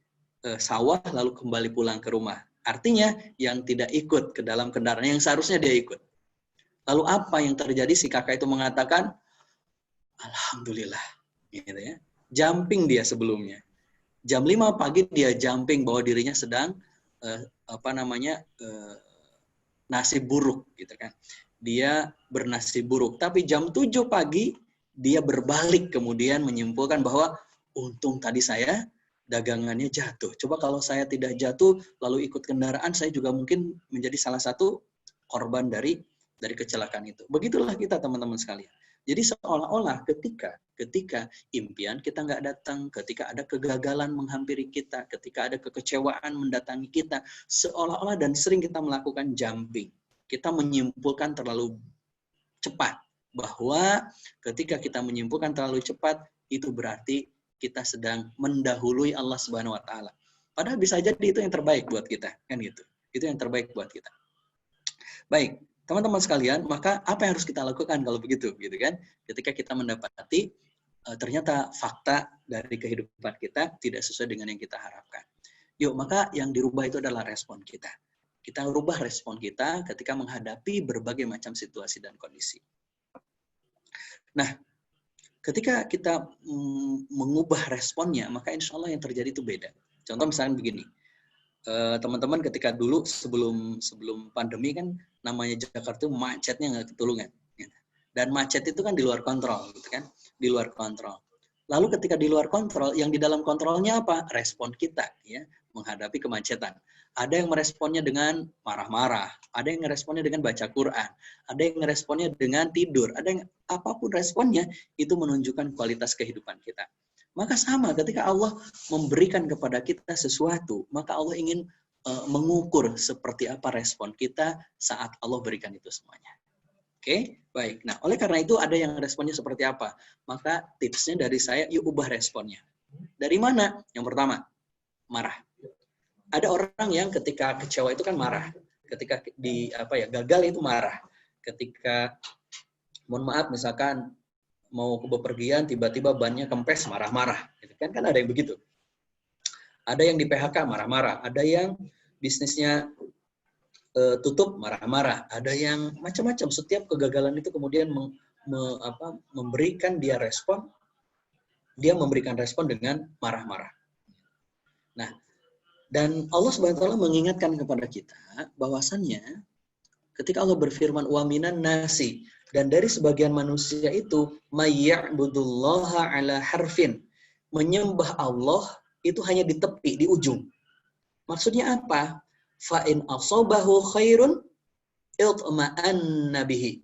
sawah lalu kembali pulang ke rumah. Artinya yang tidak ikut ke dalam kendaraan yang seharusnya dia ikut. Lalu apa yang terjadi? Si kakak itu mengatakan, alhamdulillah, gitu ya. Jumping dia sebelumnya. Jam 5 pagi dia jumping bahwa dirinya sedang nasib buruk, gitu kan. Dia bernasib buruk. Tapi jam 7 pagi, dia berbalik kemudian menyimpulkan bahwa untung tadi saya dagangannya jatuh. Coba kalau saya tidak jatuh, lalu ikut kendaraan, saya juga mungkin menjadi salah satu korban dari kecelakaan itu. Begitulah kita teman-teman sekalian. Jadi seolah-olah ketika impian kita nggak datang, ketika ada kegagalan menghampiri kita, ketika ada kekecewaan mendatangi kita, seolah-olah dan sering kita melakukan jumping. Kita menyimpulkan terlalu cepat, bahwa ketika kita menyimpulkan terlalu cepat, itu berarti kita sedang mendahului Allah Subhanahu wa taala. Padahal bisa jadi itu yang terbaik buat kita, kan gitu. Itu yang terbaik buat kita. Baik, teman-teman sekalian, maka apa yang harus kita lakukan kalau begitu, gitu kan? Ketika kita mendapati ternyata fakta dari kehidupan kita tidak sesuai dengan yang kita harapkan. Yuk, maka yang dirubah itu adalah respon kita. Kita rubah respon kita ketika menghadapi berbagai macam situasi dan kondisi. Nah, ketika kita mengubah responnya, maka insya Allah yang terjadi itu beda. Contoh misalnya begini, teman-teman ketika dulu sebelum pandemi kan namanya Jakarta itu macetnya nggak ketulungan. Dan macet itu kan di luar kontrol, gitu kan? Di luar kontrol. Lalu ketika di luar kontrol, yang di dalam kontrolnya apa? Respon kita, ya, menghadapi kemacetan. Ada yang meresponnya dengan marah-marah, ada yang meresponnya dengan baca Quran, ada yang meresponnya dengan tidur, ada yang apapun responnya, itu menunjukkan kualitas kehidupan kita. Maka sama ketika Allah memberikan kepada kita sesuatu, maka Allah ingin mengukur seperti apa respon kita saat Allah berikan itu semuanya. Oke, baik. Nah, oleh karena itu ada yang responnya seperti apa? Maka tipsnya dari saya, yuk ubah responnya. Dari mana? Yang pertama, marah. Ada orang yang ketika kecewa itu kan marah. Ketika gagal itu marah. Ketika, mohon maaf, misalkan mau ke bepergian, tiba-tiba bannya kempes, marah-marah. Kan ada yang begitu. Ada yang di PHK, marah-marah. Ada yang bisnisnya tutup, marah-marah. Ada yang macam-macam. Setiap kegagalan itu kemudian memberikan dia respon. Dia memberikan respon dengan marah-marah. Nah, dan Allah SWT mengingatkan kepada kita bahwasannya ketika Allah berfirman wa minan nasi, dan dari sebagian manusia itu mayya'budullaha ala harfin, menyembah Allah itu hanya di tepi, di ujung. Maksudnya apa? Fa in asabahu khairun itma'anna bihi.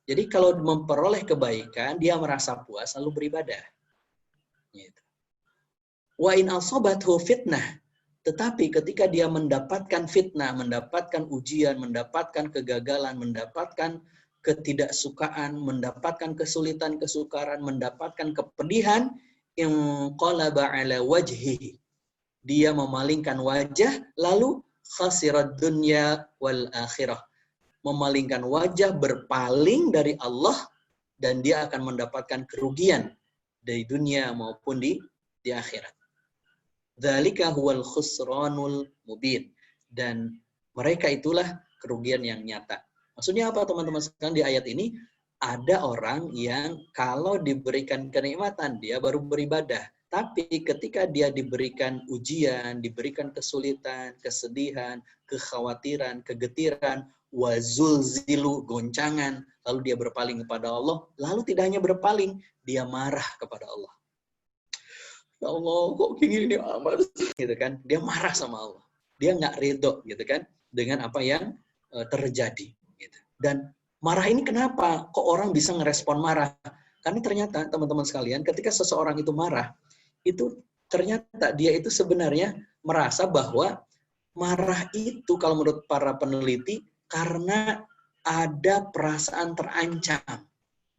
Jadi kalau memperoleh kebaikan, dia merasa puas lalu beribadah. Gitu. Wa in asabathu fitnah, tetapi ketika dia mendapatkan fitnah, mendapatkan ujian, mendapatkan kegagalan, mendapatkan ketidaksukaan, mendapatkan kesulitan, kesukaran, mendapatkan kepedihan, inqalaba ala wajhihi. Dia memalingkan wajah, lalu khasirat dunya wal akhirah. Memalingkan wajah, berpaling dari Allah, dan dia akan mendapatkan kerugian dari dunia maupun di akhirat. Dzalika huwal khusranul mubin. Dan mereka itulah kerugian yang nyata. Maksudnya apa teman-teman sekalian di ayat ini? ada orang yang kalau diberikan kenikmatan, dia baru beribadah. Tapi ketika dia diberikan ujian, diberikan kesulitan, kesedihan, kekhawatiran, kegetiran, wazulzilu, goncangan, lalu dia berpaling kepada Allah, lalu tidak hanya berpaling, dia marah kepada Allah. Ya Allah, kok gini amat, gitu kan? Dia marah sama Allah. Dia nggak ridho, gitu kan, dengan apa yang terjadi. Gitu. Dan marah ini kenapa? Kok orang bisa ngerespon marah? Karena ternyata teman-teman sekalian, ketika seseorang itu marah, itu ternyata dia itu sebenarnya merasa bahwa marah itu kalau menurut para peneliti karena ada perasaan terancam.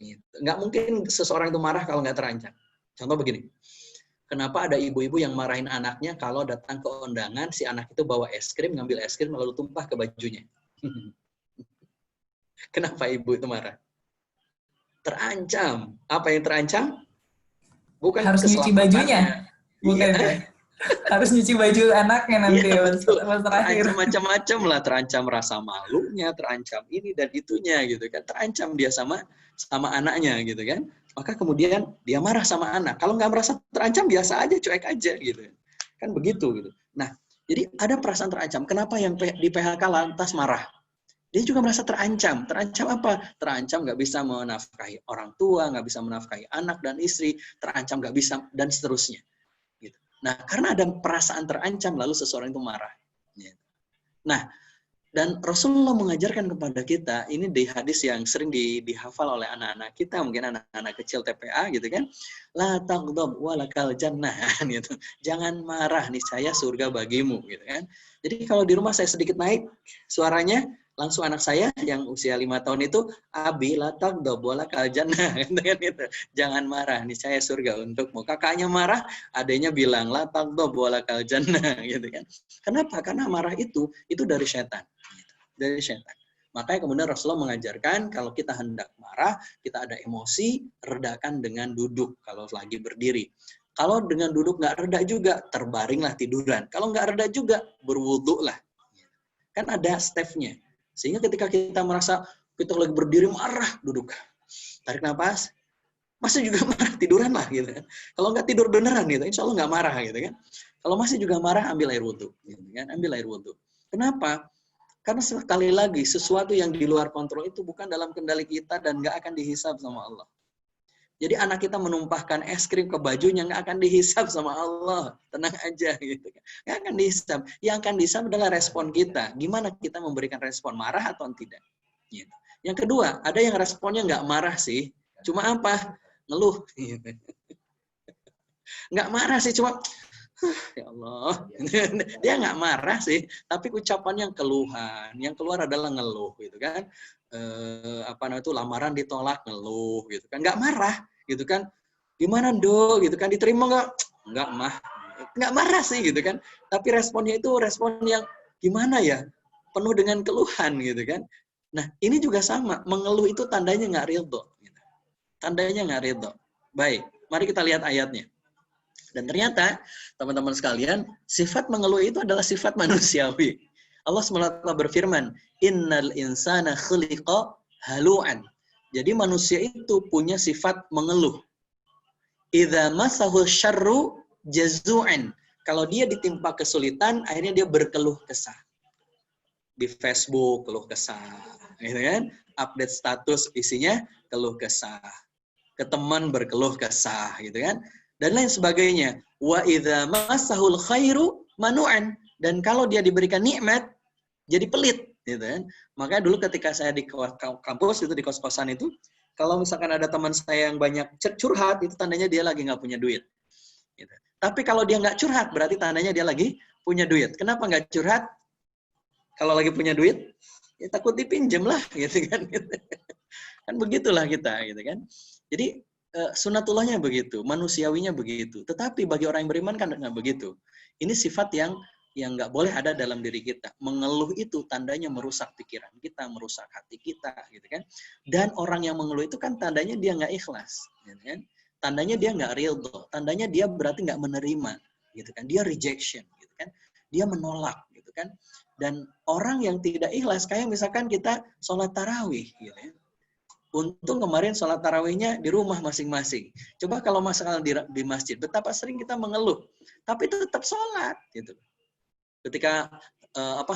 Gitu. Nggak mungkin seseorang itu marah kalau nggak terancam. Contoh begini, kenapa ada ibu-ibu yang marahin anaknya kalau datang ke undangan, si anak itu bawa es krim, ngambil es krim lalu tumpah ke bajunya. Kenapa ibu itu marah? Terancam. Apa yang terancam? Bukan harus nyuci bajunya. Bukan iya. ya? Harus nyuci baju anaknya nanti Iya, ya, betul. pas terakhir. Terancam macam-macam lah, terancam rasa malunya, terancam ini dan itunya gitu kan. Terancam dia sama anaknya gitu kan. Maka kemudian dia marah sama anak. Kalau nggak merasa terancam biasa aja, cuek aja gitu. Kan begitu gitu. Nah, jadi ada perasaan terancam. Kenapa yang di PHK lantas marah? Dia juga merasa terancam. Terancam apa? Terancam nggak bisa menafkahi orang tua, nggak bisa menafkahi anak dan istri, terancam nggak bisa, dan seterusnya. Gitu. Nah, karena ada perasaan terancam, lalu seseorang itu marah. Gitu. Nah, dan Rasulullah mengajarkan kepada kita, ini di hadis yang sering dihafal oleh anak-anak kita, mungkin anak-anak kecil TPA gitu kan, la taghdab walakal jannah, gitu. Jangan marah, niscaya surga bagimu, gitu kan. Jadi kalau di rumah saya sedikit naik suaranya, langsung anak saya yang usia 5 tahun itu, abi la taghdab walakal jannah, gitu. Jangan marah, niscaya surga untukmu. Kakaknya marah, adanya bilang la taghdab walakal jannah, gitu kan. Kenapa? Karena marah itu dari setan. Dari setan. Makanya kemudian Rasulullah mengajarkan kalau kita hendak marah, kita ada emosi, redakan dengan duduk kalau lagi berdiri. Kalau dengan duduk nggak reda juga, terbaringlah tiduran. Kalau nggak reda juga, berwuduklah. Kan ada stepnya. Sehingga ketika kita merasa kita lagi berdiri marah, duduk. Tarik nafas, masih juga marah, tiduran lah gitu kan. Kalau nggak tidur beneran gitu, insya Allah nggak marah gitu kan. Kalau masih juga marah, ambil air wudhu. Gitu kan? Ambil air wudhu. Kenapa? Karena sekali lagi, sesuatu yang di luar kontrol itu bukan dalam kendali kita dan nggak akan dihisab sama Allah. Jadi anak kita menumpahkan es krim ke bajunya nggak akan dihisab sama Allah. Tenang aja gitu. Nggak akan dihisab. Yang akan dihisab adalah respon kita. Gimana kita memberikan respon, marah atau tidak. Gitu. Yang kedua, ada yang responnya nggak marah sih. Cuma apa? Ngeluh. Nggak marah sih, cuma ya Allah. Dia nggak marah sih, tapi ucapannya keluhan. Yang keluar adalah ngeluh gitu kan. Itu lamaran ditolak, ngeluh gitu kan. Nggak marah gitu kan. Gimana do gitu kan, diterima nggak mah. Nggak marah sih gitu kan. Tapi responnya itu respon yang gimana ya, penuh dengan keluhan gitu kan. Nah ini juga sama, mengeluh itu tandanya nggak ridho gitu. Tandanya nggak ridho. Baik, mari kita lihat ayatnya. Dan ternyata teman-teman sekalian, sifat mengeluh itu adalah sifat manusiawi. Allah SWT berfirman, innal insana khuliqa halu'an. Jadi manusia itu punya sifat mengeluh. Idza masahu syarru jazu'an. Kalau dia ditimpa kesulitan, akhirnya dia berkeluh kesah. Di Facebook keluh kesah, gitu kan? Update status isinya keluh kesah. Ke teman berkeluh kesah, gitu kan? Dan lain sebagainya. Wa idza masahul khairu manu'an. Dan kalau dia diberikan nikmat, jadi pelit, gitu kan. Makanya dulu ketika saya di kampus itu, di kos-kosan itu, kalau misalkan ada teman saya yang banyak curhat, itu tandanya dia lagi nggak punya duit. Gitu. Tapi kalau dia nggak curhat, berarti tandanya dia lagi punya duit. Kenapa nggak curhat? Kalau lagi punya duit, ya takut dipinjam lah, gitu kan. Kan begitulah kita, gitu kan. Jadi sunatullahnya begitu, manusiawinya begitu. Tetapi bagi orang yang beriman kan nggak begitu. Ini sifat yang nggak boleh ada dalam diri kita. Mengeluh itu tandanya merusak pikiran kita, merusak hati kita, gitu kan. Dan orang yang mengeluh itu kan tandanya dia nggak ikhlas, gitu kan. Tandanya dia nggak ridho, tandanya dia berarti nggak menerima, gitu kan. Dia rejection, gitu kan. Dia menolak, gitu kan. Dan orang yang tidak ikhlas, kayak misalkan kita sholat tarawih, gitu ya. Untung kemarin sholat tarawihnya di rumah masing-masing. Coba kalau masalah di masjid, betapa sering kita mengeluh, tapi tetap sholat gitu. Ketika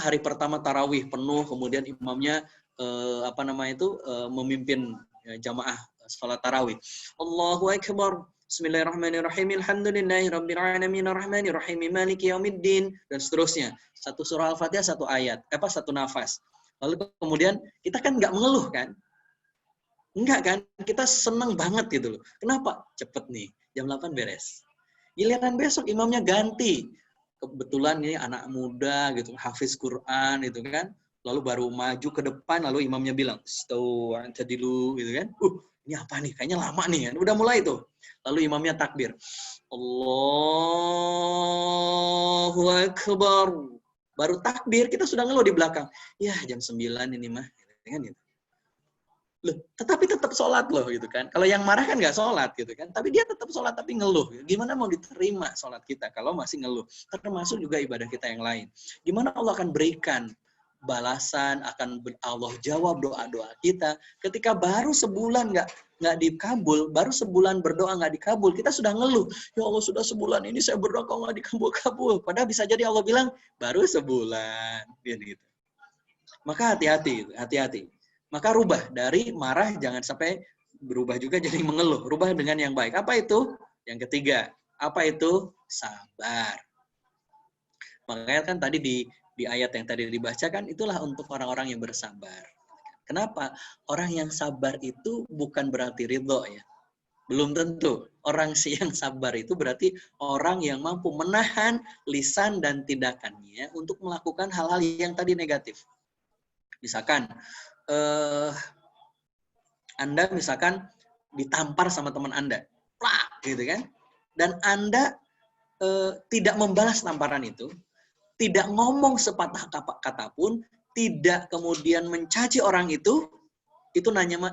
hari pertama tarawih penuh, kemudian imamnya memimpin jamaah sholat tarawih. Allahu Akbar. Bismillahirrahmanirrahim. Alhamdulillahirabbil alamin arrahmanir rahim maliki yaumiddin, dan seterusnya. Satu surah Al-Fatihah, satu ayat, satu nafas. Lalu kemudian kita kan nggak mengeluh kan? Enggak kan? Kita seneng banget gitu loh. Kenapa? Cepet nih, jam 8 beres. Giliran besok imamnya ganti. Kebetulan ini anak muda gitu, hafiz Quran gitu kan. Lalu baru maju ke depan, lalu imamnya bilang, "Staw, antadilu," gitu kan. Ini apa nih? Kayaknya lama nih kan. Udah mulai tuh. Lalu imamnya takbir. Allahu Akbar. Baru takbir, kita sudah ngeluh di belakang. Ya, jam 9 ini mah. Gitu. Loh, tetapi tetap sholat loh gitu kan. Kalau yang marah kan nggak sholat gitu kan. Tapi dia tetap sholat tapi ngeluh. Gimana mau diterima sholat kita kalau masih ngeluh? Termasuk juga ibadah kita yang lain. Gimana Allah akan berikan balasan, akan Allah jawab doa-doa kita ketika baru sebulan nggak dikabul, baru sebulan berdoa nggak dikabul, kita sudah ngeluh, ya Allah sudah sebulan ini saya berdoa kok nggak dikabul-kabul. Padahal bisa jadi Allah bilang baru sebulan, gitu. Maka hati-hati. Maka rubah dari marah, jangan sampai berubah juga jadi mengeluh. Rubah dengan yang baik. Apa itu? Yang ketiga. Apa itu? Sabar. Makanya kan tadi di ayat yang tadi dibacakan, itulah untuk orang-orang yang bersabar. Kenapa? Orang yang sabar itu bukan berarti ridho ya. Belum tentu. Orang yang sabar itu berarti orang yang mampu menahan lisan dan tindakannya untuk melakukan hal-hal yang tadi negatif. Misalkan, Anda misalkan ditampar sama teman Anda, plak, gitu kan? Dan Anda tidak membalas tamparan itu, tidak ngomong sepatah kata pun, tidak kemudian mencaci orang itu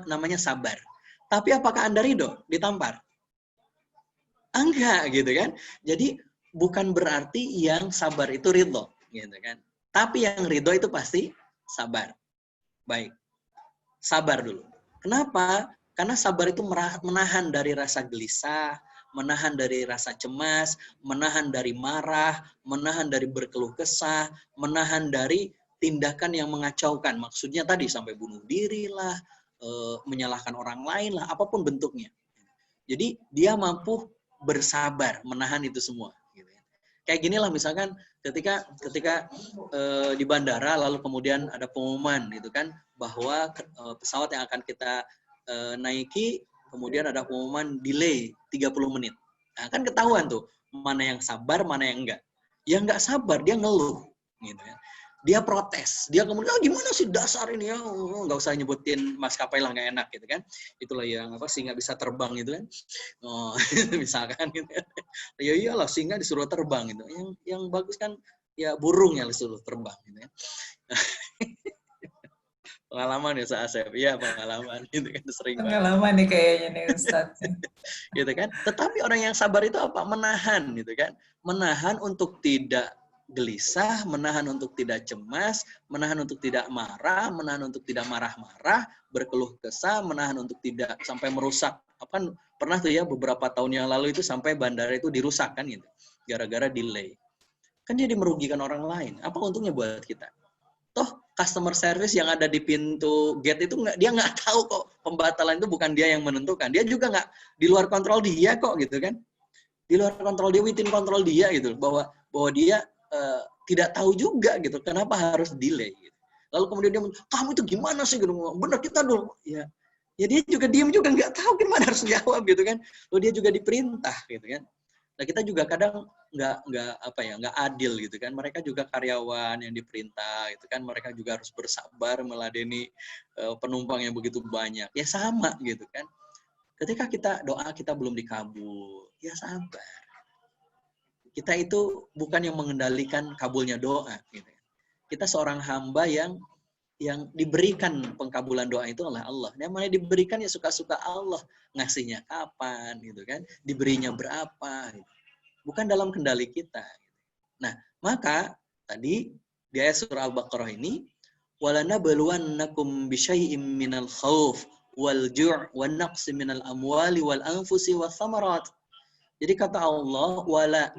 namanya sabar. Tapi apakah Anda ridho ditampar? Enggak, gitu kan? Jadi bukan berarti yang sabar itu ridho, gitu kan? Tapi yang ridho itu pasti sabar. Baik, sabar dulu. Kenapa? Karena sabar itu menahan dari rasa gelisah, menahan dari rasa cemas, menahan dari marah, menahan dari berkeluh kesah, menahan dari tindakan yang mengacaukan. Maksudnya tadi sampai bunuh diri lah, menyalahkan orang lain lah, apapun bentuknya. Jadi dia mampu bersabar, menahan itu semua. Kayak gini lah misalkan ketika di bandara lalu kemudian ada pengumuman gitu kan bahwa pesawat yang akan kita naiki kemudian ada pengumuman delay 30 menit. Nah, kan ketahuan tuh mana yang sabar, mana yang enggak. Yang enggak sabar dia ngeluh gitu ya. Dia protes. Dia kemudian gimana sih dasar ini ya? Enggak usah nyebutin maskapai lah, enggak enak gitu kan. Itulah yang singa bisa terbang gitu kan. Oh, misalkan gitu. Ya iyalah singa disuruh terbang gitu. Yang bagus kan ya burung yang disuruh terbang gitu ya. Pengalaman ya Asep, iya pengalaman gitu kan sering pengalaman nih kayaknya nih Ustadz. Gitu kan. Tetapi orang yang sabar itu apa? Menahan gitu kan. Menahan untuk tidak gelisah, menahan untuk tidak cemas, menahan untuk tidak marah, menahan untuk tidak marah-marah, berkeluh kesah, menahan untuk tidak sampai merusak. Kan pernah tuh ya beberapa tahun yang lalu itu sampai bandara itu dirusak kan gitu. Gara-gara delay. Kan jadi merugikan orang lain. Apa untungnya buat kita? Toh customer service yang ada di pintu gate itu dia nggak tahu kok pembatalan itu bukan dia yang menentukan. Dia juga nggak di luar kontrol dia kok gitu kan. Di luar kontrol dia, within kontrol dia gitu. Bahwa dia tidak tahu juga gitu. Kenapa harus delay gitu. Lalu kemudian dia kamu itu gimana sih gitu. Benar kita dulu. Ya dia juga diem juga nggak tahu gimana harus jawab gitu kan. Lalu dia juga diperintah gitu kan. Nah kita juga kadang nggak adil gitu kan. Mereka juga karyawan yang diperintah gitu kan. Mereka juga harus bersabar meladeni penumpang yang begitu banyak. Ya sama gitu kan. Ketika doa kita belum dikabul, ya sabar. Kita itu bukan yang mengendalikan kabulnya doa gitu. Kita seorang hamba yang diberikan pengkabulan doa itu oleh Allah. Yang mana diberikan ya suka-suka Allah. Ngasihnya kapan gitu kan. Diberinya berapa gitu. Bukan dalam kendali kita. Nah, maka tadi di ayat surah Al-Baqarah ini, وَلَنَبْلُوَنَّكُمْ بِشَيْءٍ مِّنَ الْخَوْفِ wal ju' wa naqsi minal amwali wal anfusi wath thamarat. Jadi kata Allah, wala,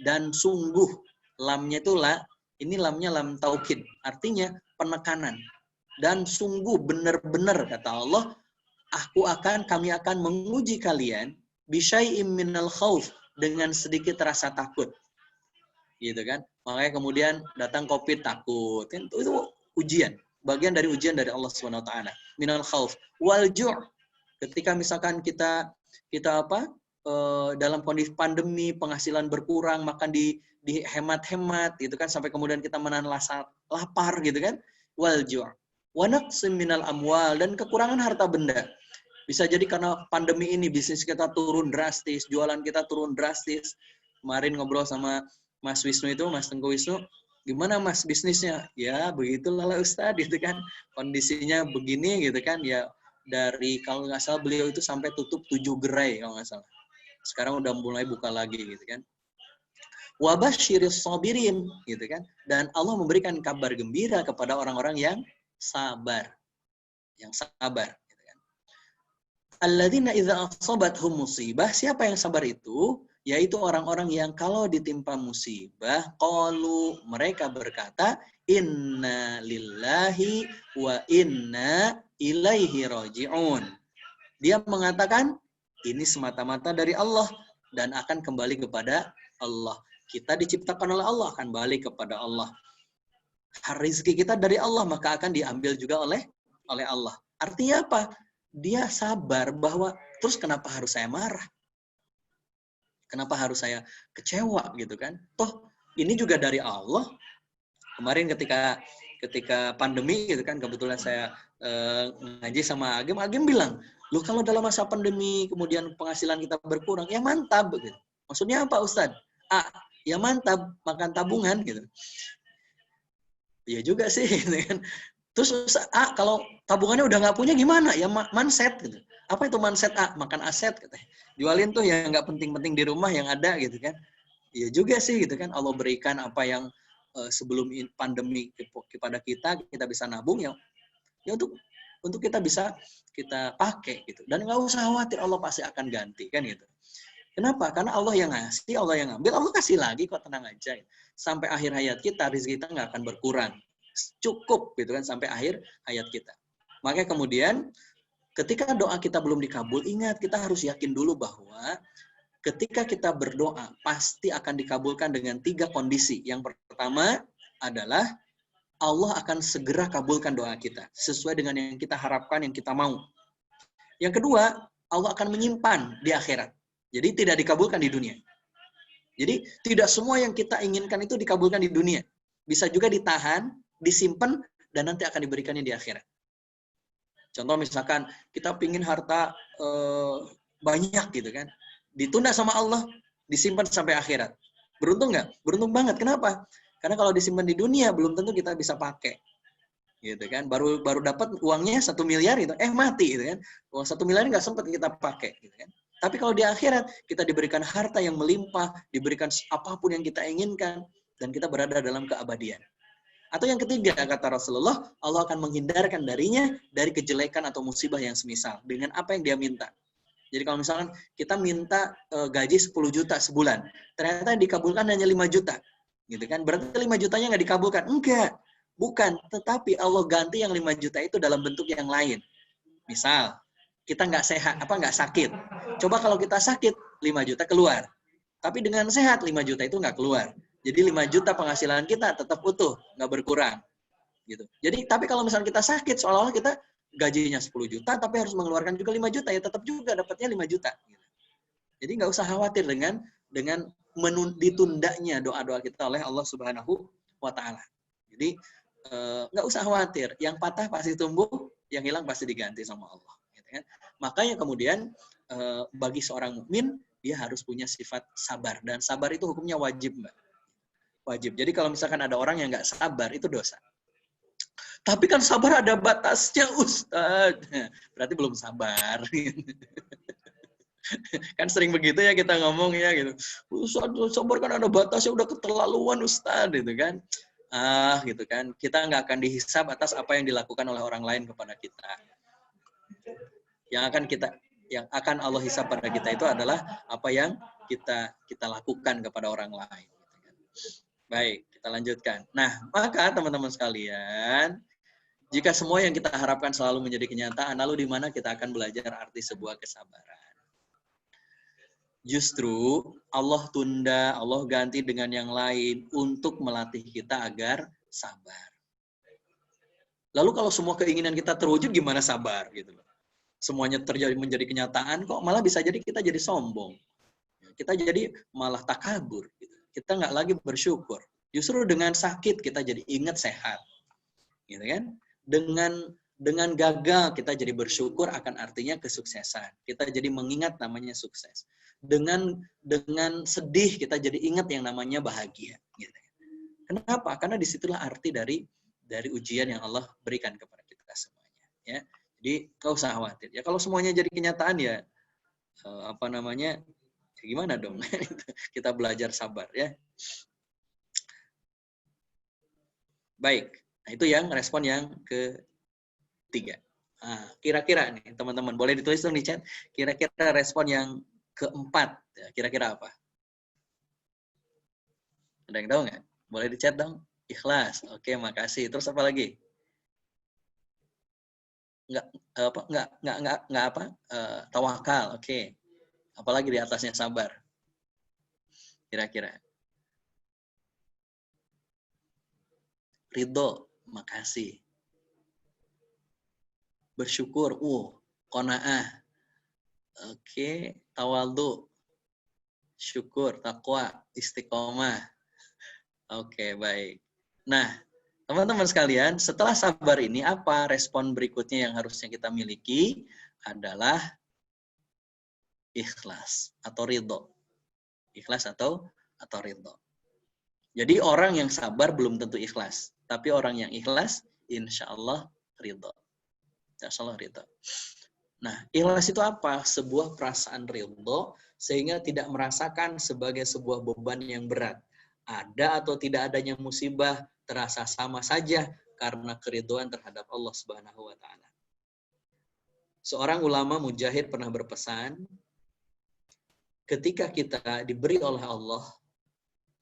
dan sungguh, lamnya itu la, ini lamnya lam taukid, artinya penekanan. Dan sungguh benar-benar kata Allah, kami akan menguji kalian bisyai'im minal khauf, dengan sedikit rasa takut. Gitu kan? Makanya kemudian datang Covid takut. Itu ujian, bagian dari ujian dari Allah Subhanahu wa taala. Minal khauf wal ju'. Ketika misalkan kita dalam kondisi pandemi, penghasilan berkurang, makan dihemat-hemat gitu kan, sampai kemudian kita menahan lapar gitu kan. Wal ju'. Wa naqsim minal amwal, dan kekurangan harta benda. Bisa jadi karena pandemi ini bisnis kita turun drastis, jualan kita turun drastis. Kemarin ngobrol sama Mas Wisnu itu, Mas Tengku Wisnu, gimana Mas bisnisnya? Ya begitulah Ustadz gitu kan, kondisinya begini gitu kan, ya dari kalau nggak salah beliau itu sampai tutup 7 gerai kalau nggak salah. Sekarang udah mulai buka lagi gitu kan. Wabasyiris sabirin gitu kan, dan Allah memberikan kabar gembira kepada orang-orang yang sabar, gitu kan. Alladzina idza asabathum musibah, siapa yang sabar itu? Yaitu orang-orang yang kalau ditimpa musibah, qalu, mereka berkata, inna lillahi wa inna ilaihi raji'un. Dia mengatakan, ini semata-mata dari Allah dan akan kembali kepada Allah. Kita diciptakan oleh Allah, akan balik kepada Allah. Rezeki kita dari Allah, maka akan diambil juga oleh Allah. Artinya apa? Dia sabar bahwa, terus kenapa harus saya marah? Kenapa harus saya kecewa gitu kan? Toh ini juga dari Allah. Kemarin ketika pandemi gitu kan, kebetulan saya ngaji sama Agim bilang, loh kalau dalam masa pandemi kemudian penghasilan kita berkurang, ya mantap gitu. Maksudnya apa Ustadz? Ya mantap, makan tabungan gitu. Iya juga sih gitu kan. Terus kalau tabungannya udah nggak punya gimana? Ya manset gitu. Apa itu manset? Makan aset katanya. Jualin tuh yang nggak penting-penting di rumah yang ada gitu kan. Iya juga sih gitu kan. Allah berikan apa yang sebelum pandemi kepada kita bisa nabung ya untuk kita bisa kita pakai gitu. Dan nggak usah khawatir, Allah pasti akan ganti kan gitu. Kenapa? Karena Allah yang ngasih, Allah yang ngambil, Allah kasih lagi kok, tenang aja. Sampai akhir hayat kita, rezeki kita nggak akan berkurang. Cukup gitu kan sampai akhir hayat kita. Makanya kemudian ketika doa kita belum dikabul, ingat kita harus yakin dulu bahwa ketika kita berdoa pasti akan dikabulkan dengan 3 kondisi. Yang pertama adalah Allah akan segera kabulkan doa kita sesuai dengan yang kita harapkan, yang kita mau. Yang kedua, Allah akan menyimpan di akhirat. Jadi tidak dikabulkan di dunia. Jadi tidak semua yang kita inginkan itu dikabulkan di dunia. Bisa juga ditahan, disimpan, dan nanti akan diberikannya di akhirat. Contoh misalkan kita pingin harta banyak gitu kan, ditunda sama Allah, disimpan sampai akhirat. Beruntung nggak? Beruntung banget. Kenapa? Karena kalau disimpan di dunia belum tentu kita bisa pakai, gitu kan. Baru dapat uangnya 1 miliar gitu, mati gitu kan. Uang 1 miliar nggak sempat kita pakai, gitu kan. Tapi kalau di akhirat kita diberikan harta yang melimpah, diberikan apapun yang kita inginkan, dan kita berada dalam keabadian. Atau yang ketiga, kata Rasulullah, Allah akan menghindarkan darinya dari kejelekan atau musibah yang semisal dengan apa yang dia minta. Jadi kalau misalkan kita minta gaji 10 juta sebulan, ternyata yang dikabulkan hanya 5 juta. Gitu kan? Berarti 5 jutanya nggak dikabulkan. Enggak, bukan. Tetapi Allah ganti yang 5 juta itu dalam bentuk yang lain. Misal, kita nggak sehat, nggak sakit. Coba kalau kita sakit, 5 juta keluar. Tapi dengan sehat, 5 juta itu nggak keluar. Jadi 5 juta penghasilan kita tetap utuh, nggak berkurang. Gitu. Jadi, tapi kalau misalnya kita sakit, seolah-olah kita gajinya 10 juta, tapi harus mengeluarkan juga 5 juta, ya tetap juga dapatnya 5 juta. Gitu. Jadi nggak usah khawatir dengan ditundanya doa-doa kita oleh Allah Subhanahu wa Ta'ala. Jadi nggak usah khawatir, yang patah pasti tumbuh, yang hilang pasti diganti sama Allah. Gitu kan? Makanya kemudian bagi seorang mukmin dia harus punya sifat sabar, dan sabar itu hukumnya wajib, Mbak. Wajib. Jadi kalau misalkan ada orang yang nggak sabar, itu dosa. Tapi kan sabar ada batasnya, Ustaz. Berarti belum sabar. Kan sering begitu ya kita ngomong ya gitu. Ustaz, sabar kan ada batasnya, udah keterlaluan Ustaz, gitu kan. Gitu kan. Kita nggak akan dihisab atas apa yang dilakukan oleh orang lain kepada kita. Yang akan Allah hisab pada kita itu adalah apa yang kita lakukan kepada orang lain. Baik, kita lanjutkan. Nah, maka teman-teman sekalian, jika semua yang kita harapkan selalu menjadi kenyataan, lalu di mana kita akan belajar arti sebuah kesabaran? Justru Allah tunda, Allah ganti dengan yang lain untuk melatih kita agar sabar. Lalu kalau semua keinginan kita terwujud, gimana sabar gitu loh? Semuanya terjadi menjadi kenyataan, kok malah bisa jadi kita jadi sombong. Kita jadi malah takabur. Gitu. Kita nggak lagi bersyukur. Justru dengan sakit kita jadi ingat sehat. Gitu kan? Dengan gagal kita jadi bersyukur akan artinya kesuksesan. Kita jadi mengingat namanya sukses. Dengan sedih kita jadi ingat yang namanya bahagia. Gitu. Kenapa? Karena disitulah arti dari ujian yang Allah berikan kepada kita semuanya. Ya. Jadi nggak usah khawatir. Ya kalau semuanya jadi kenyataan ya gimana dong? Kita belajar sabar ya. Baik. Nah, itu yang respon yang ketiga. Nah, kira-kira nih teman-teman boleh ditulis dong di chat. Kira-kira respon yang keempat, ya, kira-kira apa? Ada yang tahu nggak? Boleh di chat dong. Ikhlas. Oke, makasih. Terus apa lagi? Tawakal. Oke. Apalagi di atasnya sabar. Kira-kira. Ridho. Makasih. Bersyukur. Qanaah. Oke. Tawadhu. Syukur. Taqwa. Istiqomah. Oke, baik. Nah, teman-teman sekalian, setelah sabar ini apa respon berikutnya yang harusnya kita miliki adalah ikhlas atau ridho. Ikhlas atau ridho. Jadi orang yang sabar belum tentu ikhlas, tapi orang yang ikhlas insya Allah ridho. Insya Allah ridho. Nah, ikhlas itu apa? Sebuah perasaan ridho sehingga tidak merasakan sebagai sebuah beban yang berat. Ada atau tidak adanya musibah terasa sama saja karena keridhaan terhadap Allah Subhanahu wa taala. Seorang ulama mujahid pernah berpesan, ketika kita diberi oleh Allah,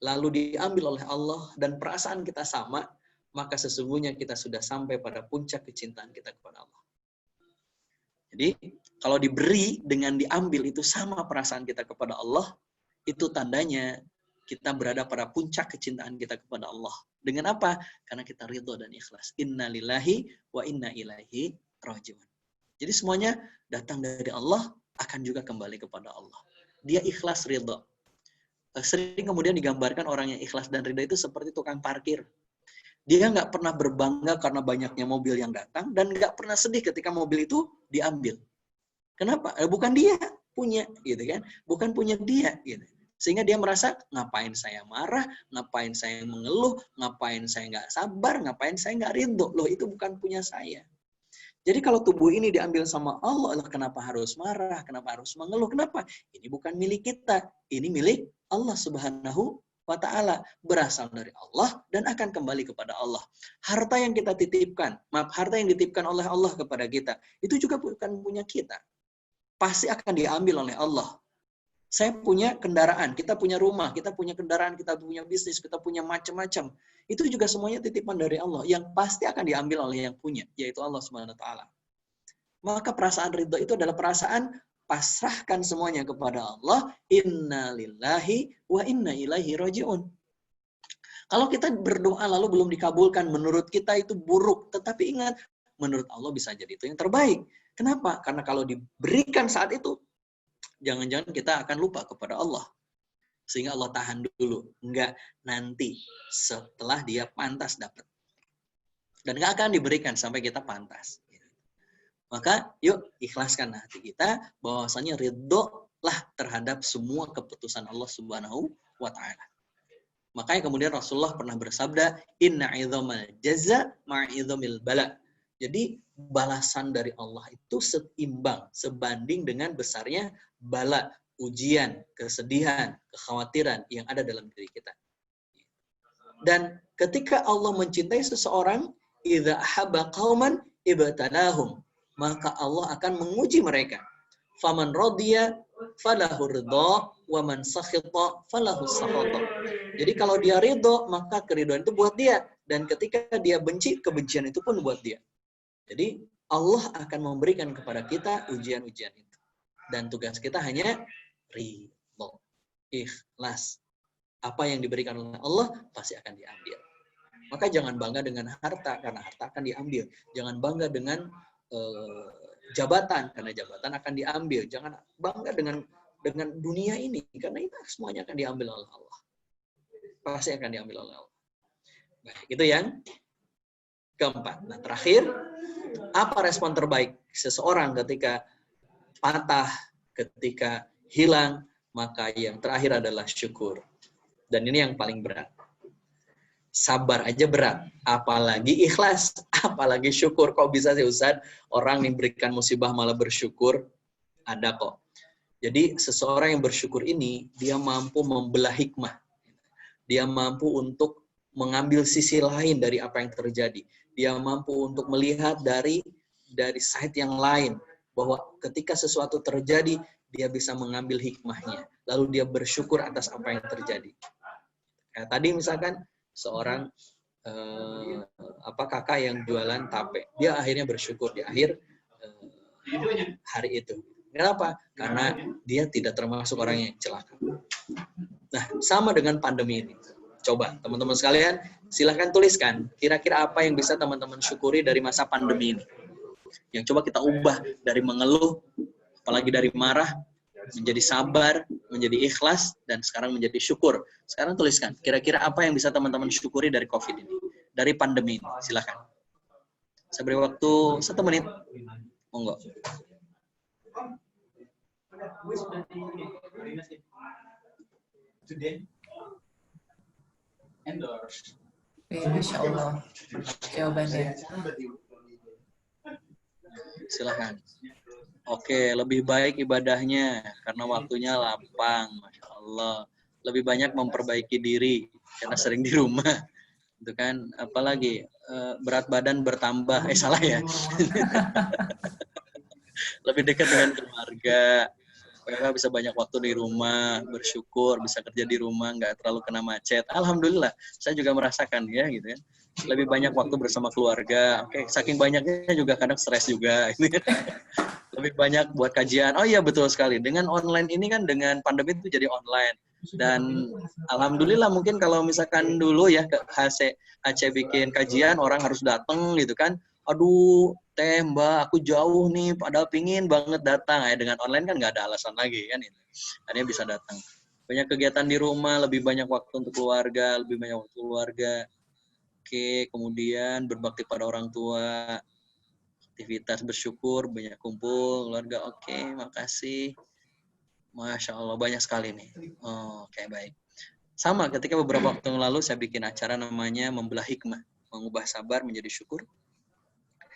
lalu diambil oleh Allah dan perasaan kita sama, maka sesungguhnya kita sudah sampai pada puncak kecintaan kita kepada Allah. Jadi, kalau diberi dengan diambil itu sama perasaan kita kepada Allah, itu tandanya kita berada pada puncak kecintaan kita kepada Allah. Dengan apa? Karena kita ridho dan ikhlas. Inna lillahi wa inna ilaihi rajiun. Jadi semuanya datang dari Allah, akan juga kembali kepada Allah. Dia ikhlas ridho. Sering kemudian digambarkan orang yang ikhlas dan ridho itu seperti tukang parkir. Dia nggak pernah berbangga karena banyaknya mobil yang datang, dan nggak pernah sedih ketika mobil itu diambil. Kenapa? Bukan dia punya, gitu kan? Bukan punya dia, gitu. Sehingga dia merasa, ngapain saya marah, ngapain saya mengeluh, ngapain saya nggak sabar, ngapain saya nggak ridho. Loh, itu bukan punya saya. Jadi kalau tubuh ini diambil sama Allah, kenapa harus marah, kenapa harus mengeluh, kenapa? Ini bukan milik kita, ini milik Allah Subhanahu wa ta'ala. Berasal dari Allah dan akan kembali kepada Allah. Harta yang kita titipkan, harta yang dititipkan oleh Allah kepada kita, itu juga bukan punya kita. Pasti akan diambil oleh Allah. Saya punya kendaraan, kita punya rumah, kita punya kendaraan, kita punya bisnis, kita punya macam-macam. Itu juga semuanya titipan dari Allah yang pasti akan diambil oleh yang punya, yaitu Allah Subhanahu wa taala. Maka perasaan ridho itu adalah perasaan pasrahkan semuanya kepada Allah. Inna lillahi wa inna ilaihi rajiun. Kalau kita berdoa lalu belum dikabulkan, menurut kita itu buruk, tetapi ingat, menurut Allah bisa jadi itu yang terbaik. Kenapa? Karena kalau diberikan saat itu, jangan-jangan kita akan lupa kepada Allah. Sehingga Allah tahan dulu. Enggak, nanti setelah dia pantas dapat. Dan enggak akan diberikan sampai kita pantas. Maka yuk ikhlaskan hati kita bahwasanya ridho lah terhadap semua keputusan Allah Subhanahu wa ta'ala. Makanya kemudian Rasulullah pernah bersabda, inna idhamal jaza ma'idhamil bala. Jadi balasan dari Allah itu seimbang, sebanding dengan besarnya bala, ujian, kesedihan, kekhawatiran yang ada dalam diri kita. Dan ketika Allah mencintai seseorang, idza ahabba qauman ibtalahum. maka Allah akan menguji mereka. Faman radiya falahu ridha wa man sakhita falahu sakhata. Jadi kalau dia ridho, maka keridhaan itu buat dia, dan ketika dia benci, kebencian itu pun buat dia. Jadi Allah akan memberikan kepada kita ujian-ujian itu. Dan tugas kita hanya ridho, ikhlas. Apa yang diberikan oleh Allah pasti akan diambil. Maka jangan bangga dengan harta, karena harta akan diambil. Jangan bangga dengan jabatan, karena jabatan akan diambil. Jangan bangga dengan dunia ini, karena itu semuanya akan diambil oleh Allah. Pasti akan diambil oleh Allah. Baik, itu yang keempat. Nah, terakhir, apa respon terbaik seseorang ketika patah, ketika hilang? Maka yang terakhir adalah syukur. Dan ini yang paling berat. Sabar aja berat, apalagi ikhlas, apalagi syukur. Kok bisa sih Ustaz, orang yang diberikan musibah malah bersyukur? Ada kok. Jadi seseorang yang bersyukur ini, dia mampu membelah hikmah. Dia mampu untuk mengambil sisi lain dari apa yang terjadi. Dia mampu untuk melihat dari side yang lain, bahwa ketika sesuatu terjadi, dia bisa mengambil hikmahnya. Lalu dia bersyukur atas apa yang terjadi. Kayak tadi misalkan seorang kakak yang jualan tape, dia akhirnya bersyukur di akhir hari itu. Kenapa? Karena dia tidak termasuk orang yang celaka. Nah, sama dengan pandemi ini. Coba teman-teman sekalian, silahkan tuliskan kira-kira apa yang bisa teman-teman syukuri dari masa pandemi ini. Yang coba kita ubah dari mengeluh, apalagi dari marah, menjadi sabar, menjadi ikhlas, dan sekarang menjadi syukur. Sekarang tuliskan, kira-kira apa yang bisa teman-teman syukuri dari COVID ini, dari pandemi ini. Silakan. Saya beri waktu 1 menit. Monggo. Masya Allah. Jawabannya. Silakan. Oke, lebih baik ibadahnya karena waktunya lapang, Masya Allah. Lebih banyak memperbaiki diri karena sering di rumah, itu kan. Apalagi berat badan bertambah, salah ya. Lebih dekat dengan keluarga, mereka bisa banyak waktu di rumah, bersyukur, bisa kerja di rumah, nggak terlalu kena macet. Alhamdulillah, saya juga merasakan ya, gitu ya. Lebih banyak waktu bersama keluarga. Oke, saking banyaknya juga kadang stres juga. Lebih banyak buat kajian. Oh iya, betul sekali. Dengan online ini kan, dengan pandemi itu jadi online. Dan alhamdulillah mungkin kalau misalkan dulu ya HC bikin kajian, orang harus datang gitu kan. Aduh, Teh, Mbak, aku jauh nih, padahal pingin banget datang. Dengan online kan nggak ada alasan lagi kan. Akhirnya bisa datang. Banyak kegiatan di rumah, lebih banyak waktu untuk keluarga, lebih banyak waktu keluarga. Oke, kemudian berbakti pada orang tua, aktivitas bersyukur, banyak kumpul, keluarga. Oke, makasih. Masya Allah, banyak sekali nih. Oke, baik. Sama ketika beberapa waktu yang lalu saya bikin acara namanya Membelah Hikmah, mengubah sabar menjadi syukur.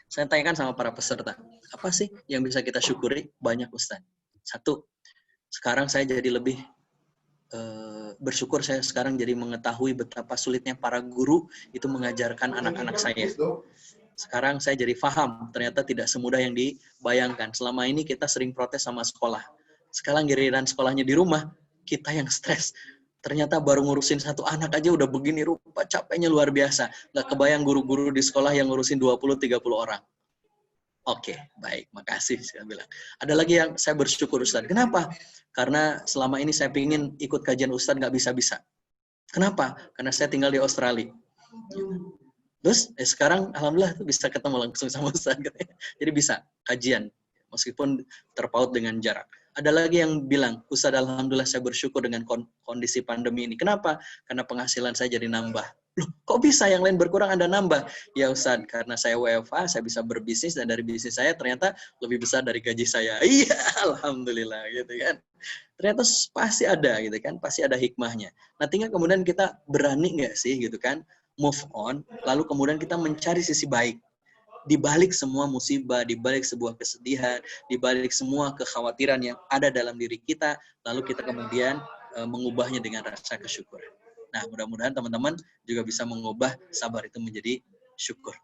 Saya tanyakan sama para peserta, apa sih yang bisa kita syukuri? Banyak, Ustaz. 1, sekarang saya jadi lebih bersyukur, saya sekarang jadi mengetahui betapa sulitnya para guru itu mengajarkan anak-anak saya. Sekarang saya jadi paham, ternyata tidak semudah yang dibayangkan. Selama ini kita sering protes sama sekolah. Sekarang giliran sekolahnya di rumah, kita yang stres. Ternyata baru ngurusin 1 anak aja udah begini rupa, capeknya luar biasa. Nggak kebayang guru-guru di sekolah yang ngurusin 20-30 orang. Oke, baik, makasih saya bilang. Ada lagi yang saya bersyukur, Ustaz. Kenapa? Karena selama ini saya ingin ikut kajian Ustaz, nggak bisa-bisa. Kenapa? Karena saya tinggal di Australia. Terus sekarang alhamdulillah bisa ketemu langsung sama Ustaz. Jadi bisa kajian meskipun terpaut dengan jarak. Ada lagi yang bilang, Ustaz, alhamdulillah saya bersyukur dengan kondisi pandemi ini. Kenapa? Karena penghasilan saya jadi nambah. Loh, kok bisa yang lain berkurang Anda nambah? Ya Ustaz, karena saya WFA, saya bisa berbisnis, dan dari bisnis saya ternyata lebih besar dari gaji saya. Iya, alhamdulillah gitu kan. Ternyata pasti ada gitu kan, pasti ada hikmahnya. Nah, tinggal kemudian kita berani nggak sih gitu kan, move on, lalu kemudian kita mencari sisi baik. Di balik semua musibah, di balik sebuah kesedihan, di balik semua kekhawatiran yang ada dalam diri kita, lalu kita kemudian mengubahnya dengan rasa kesyukuran. Nah, mudah-mudahan teman-teman juga bisa mengubah sabar itu menjadi syukur.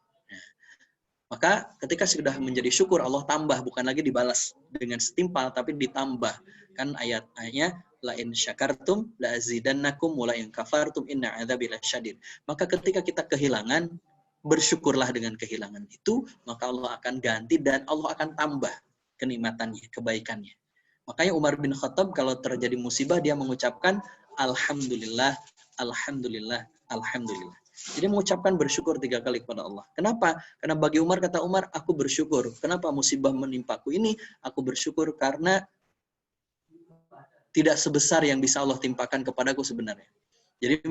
Nah, Maka ketika sudah menjadi syukur, Allah tambah, bukan lagi dibalas dengan setimpal, tapi ditambah. Kan ayat-ayatnya, la in syakartum la azidannakum wa la in kafartum inna adzabi lasyadid. Maka ketika kita kehilangan, bersyukurlah dengan kehilangan itu, maka Allah akan ganti dan Allah akan tambah kenikmatannya, kebaikannya. Makanya Umar bin Khattab kalau terjadi musibah dia mengucapkan alhamdulillah, alhamdulillah, alhamdulillah. Jadi mengucapkan bersyukur 3 kali kepada Allah. Kenapa? Karena bagi Umar, kata Umar, aku bersyukur. Kenapa musibah menimpaku ini? Aku bersyukur karena tidak sebesar yang bisa Allah timpakan kepadaku sebenarnya. Jadi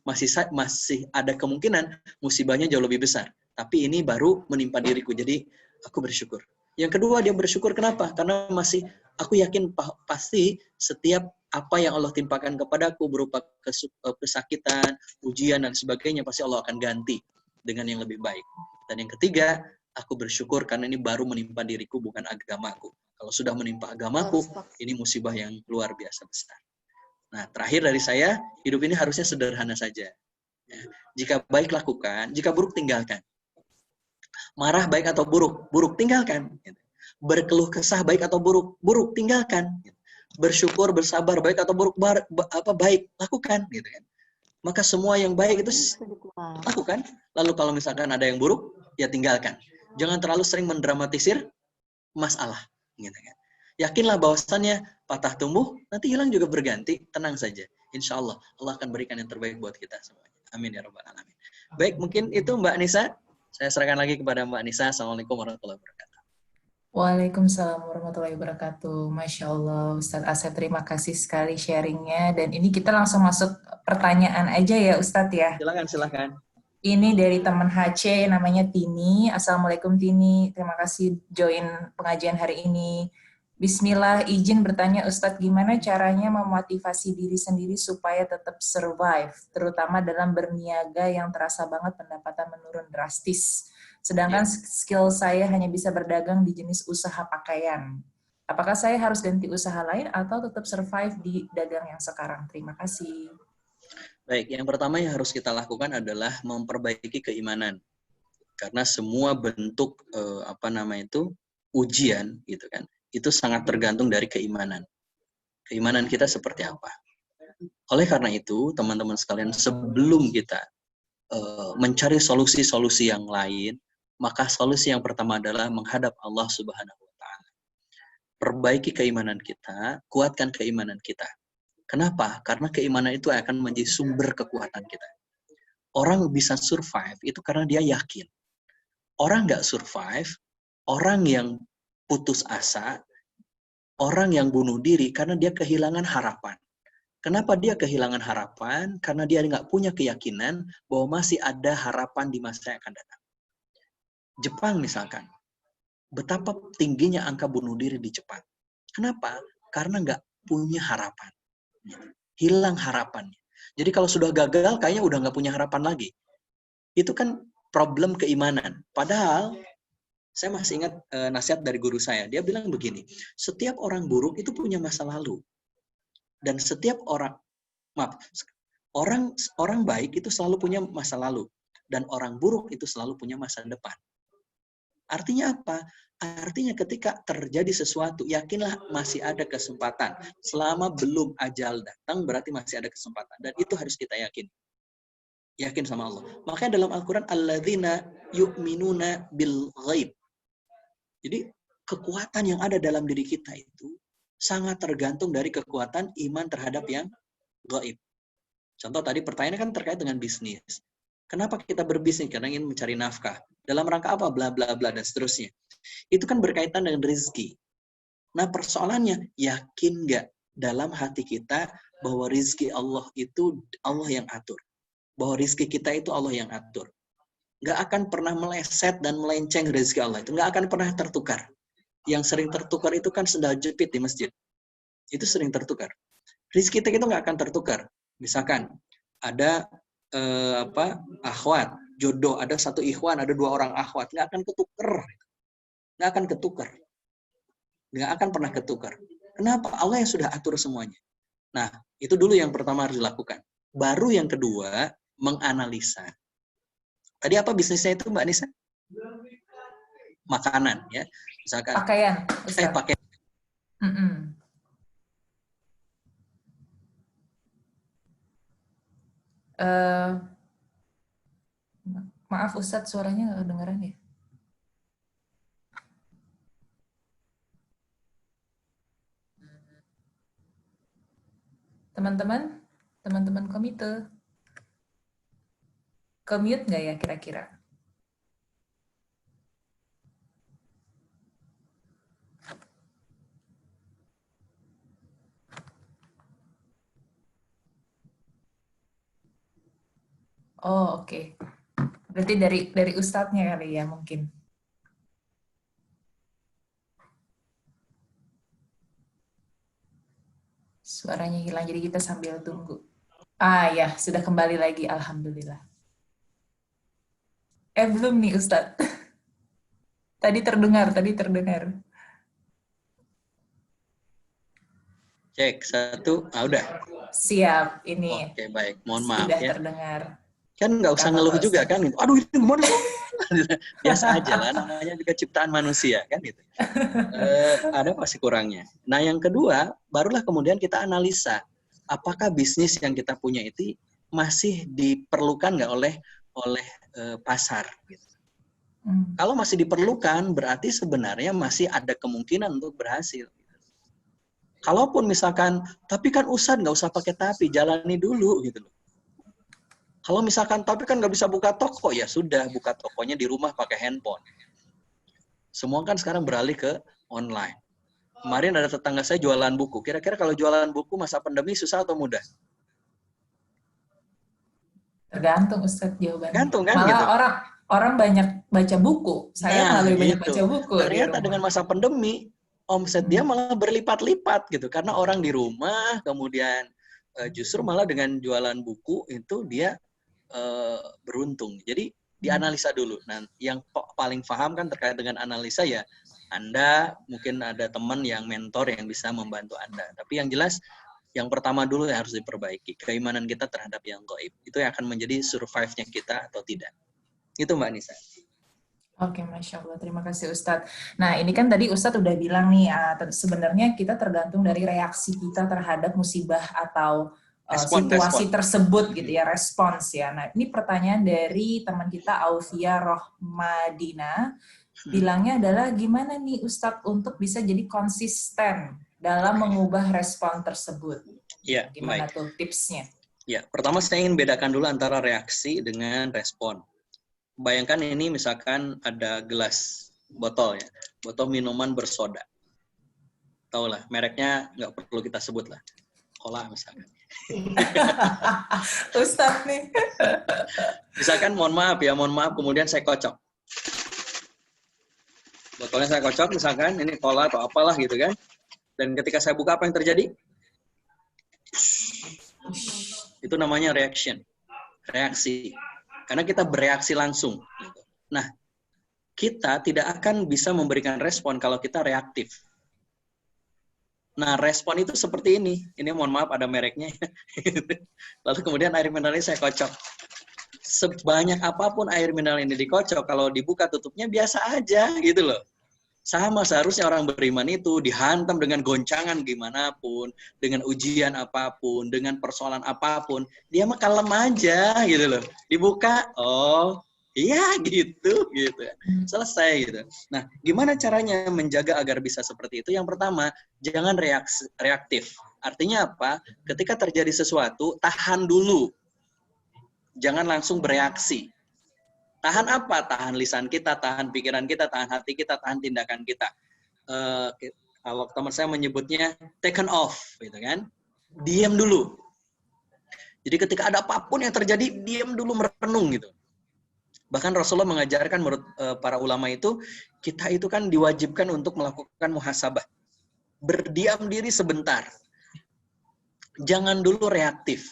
masih ada kemungkinan musibahnya jauh lebih besar. Tapi ini baru menimpa diriku. Jadi aku bersyukur. Yang kedua, dia bersyukur kenapa? Karena masih aku yakin pasti setiap apa yang Allah timpakan kepadaku berupa kesakitan, ujian, dan sebagainya, pasti Allah akan ganti dengan yang lebih baik. Dan yang ketiga, aku bersyukur karena ini baru menimpa diriku, bukan agamaku. Kalau sudah menimpa agamaku, ini musibah yang luar biasa besar. Nah, terakhir dari saya, hidup ini harusnya sederhana saja. Ya. Jika baik, lakukan. Jika buruk, tinggalkan. Marah baik atau buruk? Buruk, tinggalkan. Berkeluh kesah baik atau buruk? Buruk, tinggalkan. Bersyukur, bersabar baik atau buruk? Baik, lakukan. Gitu kan. Maka semua yang baik itu lakukan. Lalu kalau misalkan ada yang buruk, ya tinggalkan. Jangan terlalu sering mendramatisir masalah. Gitu kan. Yakinlah bahwasannya patah tumbuh, nanti hilang juga berganti. Tenang saja. Insya Allah, Allah akan berikan yang terbaik buat kita semuanya. Amin ya rabbal alamin. Baik, mungkin itu Mbak Nisa. Saya serahkan lagi kepada Mbak Nisa. Assalamualaikum warahmatullahi wabarakatuh. Waalaikumsalam warahmatullahi wabarakatuh. Masya Allah, Ustadz Asep, terima kasih sekali sharingnya. Dan ini kita langsung masuk pertanyaan aja ya Ustadz ya. Silakan. Ini dari teman HC, namanya Tini. Assalamualaikum Tini, terima kasih join pengajian hari ini. Bismillah, izin bertanya Ustadz, gimana caranya memotivasi diri sendiri supaya tetap survive, terutama dalam berniaga yang terasa banget pendapatan menurun drastis. Sedangkan skill saya hanya bisa berdagang di jenis usaha pakaian. Apakah saya harus ganti usaha lain atau tetap survive di dagang yang sekarang? Terima kasih. Baik, yang pertama yang harus kita lakukan adalah memperbaiki keimanan. Karena semua bentuk ujian gitu kan, itu sangat tergantung dari keimanan. Keimanan kita seperti apa. Oleh karena itu, teman-teman sekalian, sebelum kita mencari solusi-solusi yang lain, maka solusi yang pertama adalah menghadap Allah Subhanahu wa Ta'ala. Perbaiki keimanan kita, kuatkan keimanan kita. Kenapa? Karena keimanan itu akan menjadi sumber kekuatan kita. Orang bisa survive itu karena dia yakin. Orang nggak survive, orang yang putus asa, orang yang bunuh diri karena dia kehilangan harapan. Kenapa dia kehilangan harapan? Karena dia nggak punya keyakinan bahwa masih ada harapan di masa yang akan datang. Jepang misalkan, betapa tingginya angka bunuh diri di Jepang. Kenapa? Karena nggak punya harapan. Hilang harapannya. Jadi kalau sudah gagal, kayaknya udah nggak punya harapan lagi. Itu kan problem keimanan. Padahal, saya masih ingat nasihat dari guru saya. Dia bilang begini, setiap orang buruk itu punya masa lalu. Dan setiap orang baik itu selalu punya masa lalu. Dan orang buruk itu selalu punya masa depan. Artinya apa? Artinya ketika terjadi sesuatu, yakinlah masih ada kesempatan. Selama belum ajal datang, berarti masih ada kesempatan. Dan itu harus kita yakin. Yakin sama Allah. Makanya dalam Al-Quran, alladzina yu'minuna bil ghaib. Jadi kekuatan yang ada dalam diri kita itu sangat tergantung dari kekuatan iman terhadap yang gaib. Contoh tadi pertanyaannya kan terkait dengan bisnis. Kenapa kita berbisnis? Karena ingin mencari nafkah. Dalam rangka apa? Bla bla bla dan seterusnya. Itu kan berkaitan dengan rezeki. Nah persoalannya, yakin nggak dalam hati kita bahwa rezeki Allah itu Allah yang atur. Bahwa rezeki kita itu Allah yang atur. Nggak akan pernah meleset dan melenceng rezeki Allah itu. Nggak akan pernah tertukar. Yang sering tertukar itu kan sendal jepit di masjid. Itu sering tertukar. Rezeki kita itu nggak akan tertukar. Misalkan ada akhwat, jodoh, ada satu ikhwan, ada 2 orang akhwat, nggak akan ketukar. Nggak akan ketukar. Nggak akan pernah ketukar. Kenapa? Allah yang sudah atur semuanya. Nah, itu dulu yang pertama harus dilakukan. Baru yang kedua, menganalisa. Tadi apa bisnisnya itu Mbak Nisa? makanan ya. Misalkan Pakaian, Ustaz. pakaian. Maaf Ustadz, suaranya nggak kedengeran ya? Teman-teman komite, ke-mute nggak ya kira-kira? Oh, oke. Berarti dari Ustadznya kali ya mungkin. Suaranya hilang, jadi kita sambil tunggu. Ya, sudah kembali lagi, alhamdulillah. Belum nih Ustadz. Tadi terdengar. Cek 1, udah. Siap, ini. Oke, baik. Mohon maaf sudah ya. terdengar. Kan nggak usah ngeluh juga kan. Aduh, ini gimana? Biasa aja lah, namanya juga ciptaan manusia kan gitu. Ada pasti kurangnya. Nah, yang kedua, barulah kemudian kita analisa apakah bisnis yang kita punya itu masih diperlukan nggak oleh pasar. Gitu. Kalau masih diperlukan, berarti sebenarnya masih ada kemungkinan untuk berhasil. Kalaupun misalkan, tapi kan Ustadz nggak usah pakai tapi, jalani dulu gitu loh. Kalau misalkan tapi kan nggak bisa buka toko, ya sudah buka tokonya di rumah pakai handphone. Semua kan sekarang beralih ke online. Kemarin ada tetangga saya jualan buku. Kira-kira kalau jualan buku masa pandemi susah atau mudah? Tergantung Ustadz jawabannya. Gantung kan Malah gitu. orang banyak baca buku. Saya malah lebih banyak baca buku. Ternyata dengan masa pandemi, omset dia malah berlipat-lipat gitu. Karena orang di rumah, kemudian justru malah dengan jualan buku itu dia beruntung. Jadi dianalisa dulu. Nah, yang paling paham kan terkait dengan analisa ya, Anda mungkin ada teman yang mentor yang bisa membantu Anda. Tapi yang jelas, yang pertama dulu yang harus diperbaiki. Keimanan kita terhadap yang gaib. Itu yang akan menjadi survive-nya kita atau tidak. Itu Mbak Nisa. Oke, Masya Allah. Terima kasih Ustadz. Nah, ini kan tadi Ustadz udah bilang nih, sebenarnya kita tergantung dari reaksi kita terhadap musibah atau situasi tersebut gitu ya, respons ya. Nah, ini pertanyaan dari teman kita Aufia Rohmadina, bilangnya adalah gimana nih Ustadz untuk bisa jadi konsisten dalam mengubah respon tersebut? Ya, gimana baik. Tuh tipsnya? Ya, pertama saya ingin bedakan dulu antara reaksi dengan respon. Bayangkan ini misalkan ada gelas botol ya, botol minuman bersoda. Tahu lah, mereknya nggak perlu kita sebut lah. Cola misalkan. Ustadz nih. Misalkan mohon maaf, kemudian saya kocok. Botolnya saya kocok misalkan, ini cola atau apalah gitu kan. Dan ketika saya buka apa yang terjadi? Itu namanya reaksi. Karena kita bereaksi langsung. Nah, kita tidak akan bisa memberikan respon kalau kita reaktif. Nah, respon itu seperti ini. Ini mohon maaf ada mereknya. Lalu kemudian air mineral ini saya kocok. Sebanyak apapun air mineral ini dikocok, kalau dibuka tutupnya biasa aja gitu loh. Sama seharusnya orang beriman itu dihantam dengan goncangan gimana pun, dengan ujian apapun, dengan persoalan apapun, dia mah kalem aja gitu loh. Dibuka, oh iya gitu. Selesai gitu. Nah, gimana caranya menjaga agar bisa seperti itu? Yang pertama, jangan reaktif. Artinya apa? Ketika terjadi sesuatu, tahan dulu. Jangan langsung bereaksi. Tahan apa? Tahan lisan kita, tahan pikiran kita, tahan hati kita, tahan tindakan kita. Kalau teman saya menyebutnya taken off, gitu kan? Diam dulu. Jadi ketika ada apapun yang terjadi, diam dulu, merenung gitu. Bahkan Rasulullah mengajarkan menurut para ulama itu, kita itu kan diwajibkan untuk melakukan muhasabah. Berdiam diri sebentar. Jangan dulu reaktif.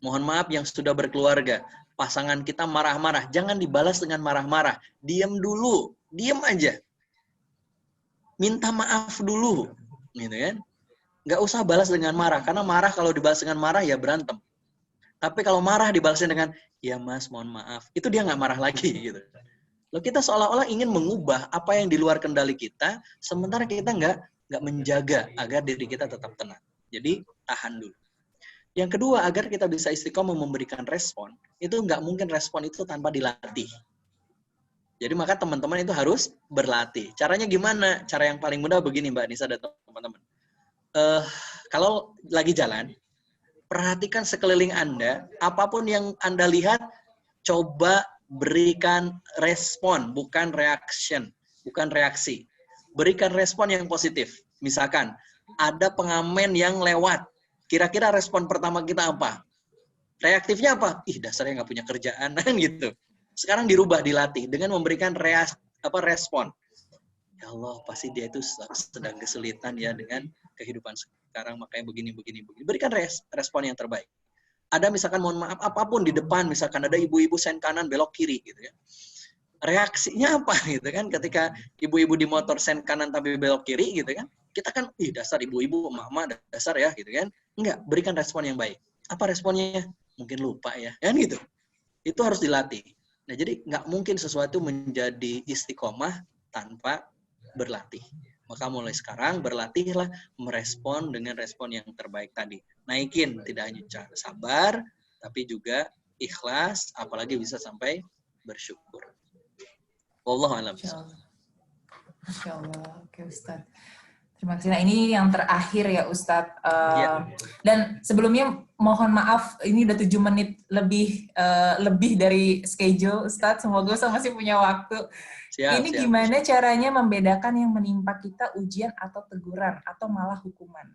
Mohon maaf yang sudah berkeluarga. Pasangan kita marah-marah, jangan dibalas dengan marah-marah. Diam dulu, diam aja. Minta maaf dulu, gitu kan? Nggak usah balas dengan marah, karena marah kalau dibalas dengan marah ya berantem. Tapi kalau marah dibalasnya dengan, ya mas mohon maaf, itu dia nggak marah lagi gitu. Loh, kita seolah-olah ingin mengubah apa yang di luar kendali kita, sementara kita nggak menjaga agar diri kita tetap tenang. Jadi tahan dulu. Yang kedua, agar kita bisa istiqomah memberikan respon, itu nggak mungkin respon itu tanpa dilatih. Jadi maka teman-teman itu harus berlatih. Caranya gimana? Cara yang paling mudah begini Mbak Nisa dan teman-teman. Kalau lagi jalan, perhatikan sekeliling Anda, apapun yang Anda lihat, coba berikan respon, bukan reaksi. Berikan respon yang positif. Misalkan, ada pengamen yang lewat, kira-kira respon pertama kita apa? Reaktifnya apa? Ih, dasarnya nggak punya kerjaan, kan gitu. Sekarang dirubah, dilatih, dengan memberikan respon. Ya Allah, pasti dia itu sedang kesulitan ya dengan kehidupan sekarang, makanya begini. Berikan respon yang terbaik. Ada misalkan, mohon maaf, apapun di depan, misalkan ada ibu-ibu sen kanan belok kiri gitu ya. Reaksinya apa gitu kan, ketika ibu-ibu di motor sen kanan tapi belok kiri gitu kan, kita kan, ih dasar ibu-ibu, emak-emak dasar ya gitu kan. Enggak, berikan respon yang baik. Apa responnya? Mungkin lupa ya, kan gitu. Itu harus dilatih. Nah, jadi nggak mungkin sesuatu menjadi istiqomah tanpa berlatih. Maka mulai sekarang berlatihlah merespon dengan respon yang terbaik tadi. Naikin tidak hanya sabar, tapi juga ikhlas, apalagi bisa sampai bersyukur. Wallahu a'lam. Masya Allah. Oke Ustadz. Terima kasih. Nah, ini yang terakhir ya Ustadz. Dan sebelumnya mohon maaf, ini udah 7 menit lebih dari schedule Ustadz. Semoga Ustadz masih punya waktu. Ini gimana caranya membedakan yang menimpa kita ujian atau teguran atau malah hukuman?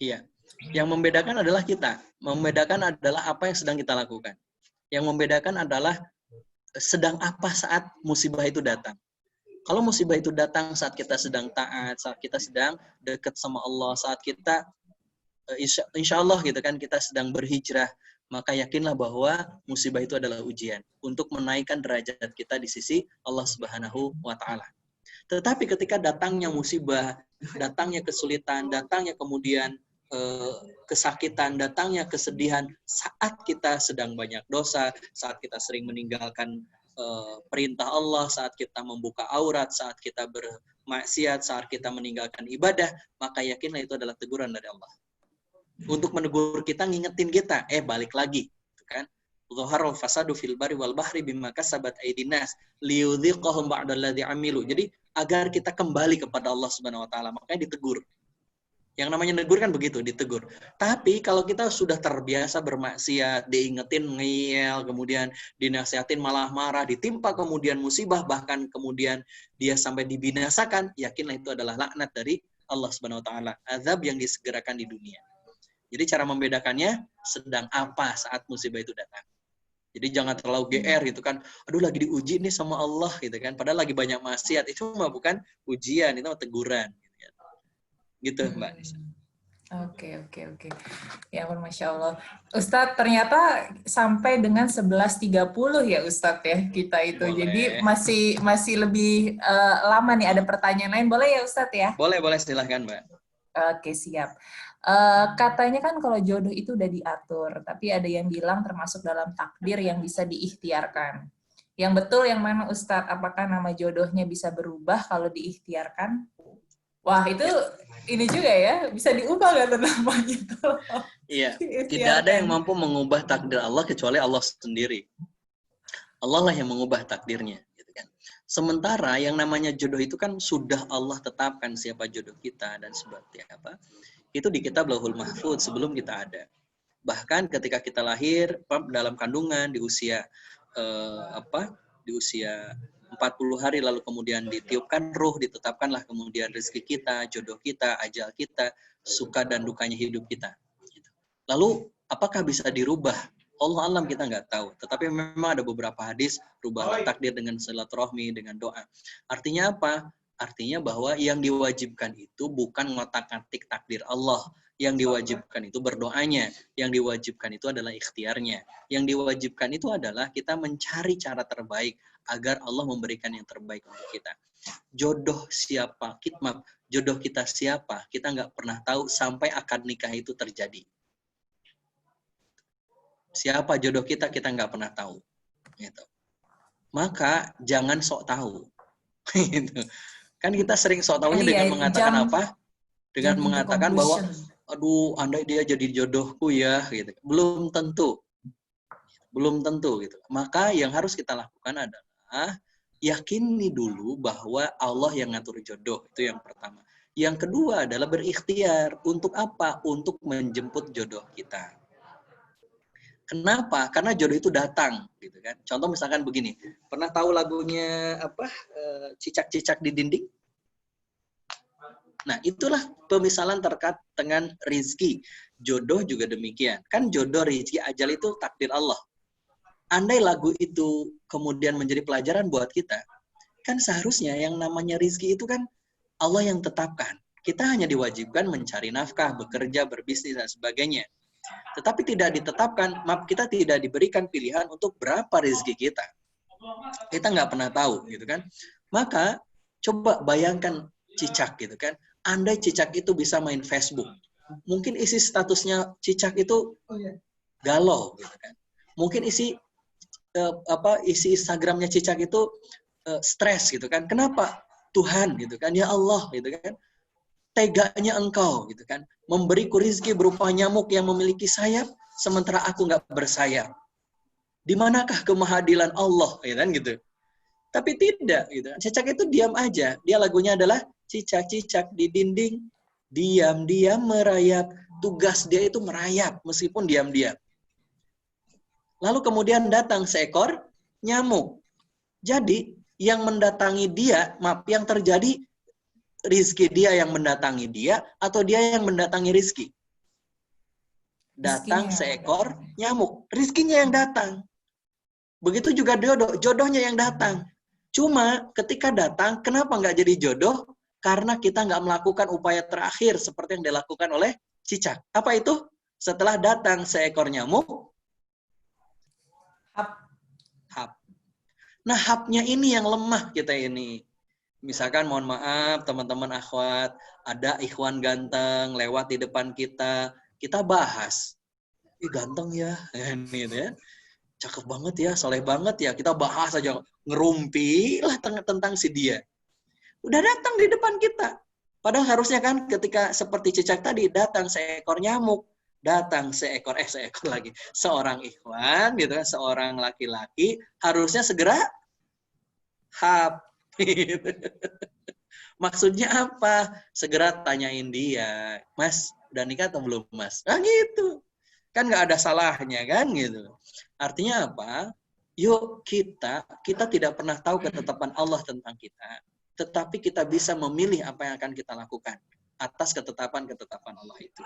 Iya. Yang membedakan adalah kita. Membedakan adalah apa yang sedang kita lakukan. Yang membedakan adalah sedang apa saat musibah itu datang. Kalau musibah itu datang saat kita sedang taat, saat kita sedang dekat sama Allah, saat kita insya Allah gitu kan, kita sedang berhijrah, maka yakinlah bahwa musibah itu adalah ujian untuk menaikkan derajat kita di sisi Allah Subhanahu wa Ta'ala. Tetapi ketika datangnya musibah, datangnya kesulitan, datangnya kemudian kesakitan, datangnya kesedihan saat kita sedang banyak dosa, saat kita sering meninggalkan perintah Allah, saat kita membuka aurat, saat kita bermaksiat, saat kita meninggalkan ibadah, maka yakinlah itu adalah teguran dari Allah. Untuk menegur kita, ngingetin kita, balik lagi, kan? Zaharul fasadu fil bari wal bahri bima kasabat aydin nas liyudhiqahum ba'dalladzi amilu. Jadi agar kita kembali kepada Allah Subhanahu wa Ta'ala, makanya ditegur. Yang namanya negur kan begitu, ditegur. Tapi kalau kita sudah terbiasa bermaksiat, diingetin ngeyel, kemudian dinasihatin malah marah, ditimpa kemudian musibah, bahkan kemudian dia sampai dibinasakan, yakinlah itu adalah laknat dari Allah Subhanahu wa Ta'ala, azab yang disegerakan di dunia. Jadi cara membedakannya sedang apa saat musibah itu datang. Jadi jangan terlalu GR gitu kan, aduh lagi diuji nih sama Allah gitu kan, padahal lagi banyak maksiat, itu mah bukan ujian, itu mah teguran. Gitu Mbak Nisa. Oke. Ya ampun, Masya Allah. Ustadz, ternyata sampai dengan 11.30 ya Ustadz ya kita itu. Boleh. Jadi masih lebih lama nih, ada pertanyaan lain. Boleh ya Ustadz ya? Boleh, silahkan Mbak. Oke, siap. Katanya kan kalau jodoh itu udah diatur, tapi ada yang bilang termasuk dalam takdir yang bisa diikhtiarkan. Yang betul yang mana Ustadz? Apakah nama jodohnya bisa berubah kalau diikhtiarkan? Wah, itu ini juga ya, bisa diubah nggak namanya itu? Iya, tidak ada yang mampu mengubah takdir Allah kecuali Allah sendiri. Allah lah yang mengubah takdirnya. Gitu kan. Sementara yang namanya jodoh itu kan sudah Allah tetapkan siapa jodoh kita dan seperti apa. Itu di kitab Lauhul Mahfudz sebelum kita ada. Bahkan ketika kita lahir dalam kandungan di usia di usia 40 hari lalu kemudian ditiupkan ruh, ditetapkanlah kemudian rezeki kita, jodoh kita, ajal kita, suka dan dukanya hidup kita. Lalu apakah bisa dirubah? Allah alam, kita nggak tahu. Tetapi memang ada beberapa hadis, rubahlah takdir dengan silaturahmi, dengan doa. Artinya apa? Artinya bahwa yang diwajibkan itu bukan ngotak-ngatik takdir Allah. Yang diwajibkan itu berdoanya. Yang diwajibkan itu adalah ikhtiarnya. Yang diwajibkan itu adalah kita mencari cara terbaik agar Allah memberikan yang terbaik untuk kita. Jodoh siapa? Jodoh kita siapa? Kita nggak pernah tahu sampai akad nikah itu terjadi. Siapa jodoh kita nggak pernah tahu. Gitu. maka jangan sok tahu. Gitu. Kan kita sering sok tahunya Jadi ya, dengan mengatakan jump apa? Dengan into mengatakan bahwa, conclusion. aduh, andai dia jadi jodohku ya, gitu. Belum tentu. Belum tentu gitu. Maka yang harus kita lakukan adalah yakini dulu bahwa Allah yang ngatur jodoh, itu yang pertama. Yang kedua adalah berikhtiar. Untuk apa? Untuk menjemput jodoh kita. Kenapa? Karena jodoh itu datang, gitu kan. Contoh misalkan begini, pernah tahu lagunya apa? Cicak-cicak di dinding? Nah, itulah pemisalan terkait dengan rizki. Jodoh juga demikian. Kan jodoh, rizki, ajal itu takdir Allah. Andai lagu itu kemudian menjadi pelajaran buat kita, kan seharusnya yang namanya rizki itu kan Allah yang tetapkan. Kita hanya diwajibkan mencari nafkah, bekerja, berbisnis, dan sebagainya. Tetapi tidak ditetapkan, maaf, kita tidak diberikan pilihan untuk berapa rezeki kita. Kita nggak pernah tahu, gitu kan. Maka, coba bayangkan cicak, gitu kan. Andai cicak itu bisa main Facebook, mungkin isi statusnya cicak itu galau, gitu kan. Mungkin isi Instagramnya cicak itu stres, gitu kan. Kenapa? Tuhan, gitu kan. Ya Allah, gitu kan. Teganya engkau, gitu kan, memberiku rizki berupa nyamuk yang memiliki sayap, sementara aku nggak bersayap. Di manakah kemahadilan Allah, ya kan gitu. Tapi tidak, gitu. Cicak itu diam aja. Dia lagunya adalah cicak-cicak di dinding, diam-diam merayap. Tugas dia itu merayap, meskipun diam-diam. Lalu kemudian datang seekor nyamuk. Jadi, yang mendatangi dia, maaf, yang terjadi rizki dia yang mendatangi dia, atau dia yang mendatangi rizki? Datang seekor nyamuk. Rizkinya yang datang. Begitu juga jodohnya yang datang. Cuma ketika datang, kenapa nggak jadi jodoh? Karena kita nggak melakukan upaya terakhir seperti yang dilakukan oleh cicak. Apa itu? Setelah datang seekor nyamuk, hap. Nah, hapnya ini yang lemah kita ini. Misalkan mohon maaf teman-teman akhwat, ada ikhwan ganteng lewat di depan kita bahas. Ih ganteng ya, gitu ya. Cakep banget ya, soleh banget ya. Kita bahas aja, ngerumpi lah tentang si dia. Udah datang di depan kita. Padahal harusnya kan ketika seperti cicak tadi, datang seekor nyamuk. Datang seorang ikhwan, gitu kan, seorang laki-laki, harusnya segera hap. Maksudnya apa? Segera tanyain dia, Mas, udah nikah atau belum, Mas? Nah gitu. Kan nggak ada salahnya kan gitu. Artinya apa? Yuk kita tidak pernah tahu ketetapan Allah tentang kita. Tetapi kita bisa memilih apa yang akan kita lakukan atas ketetapan-ketetapan Allah itu.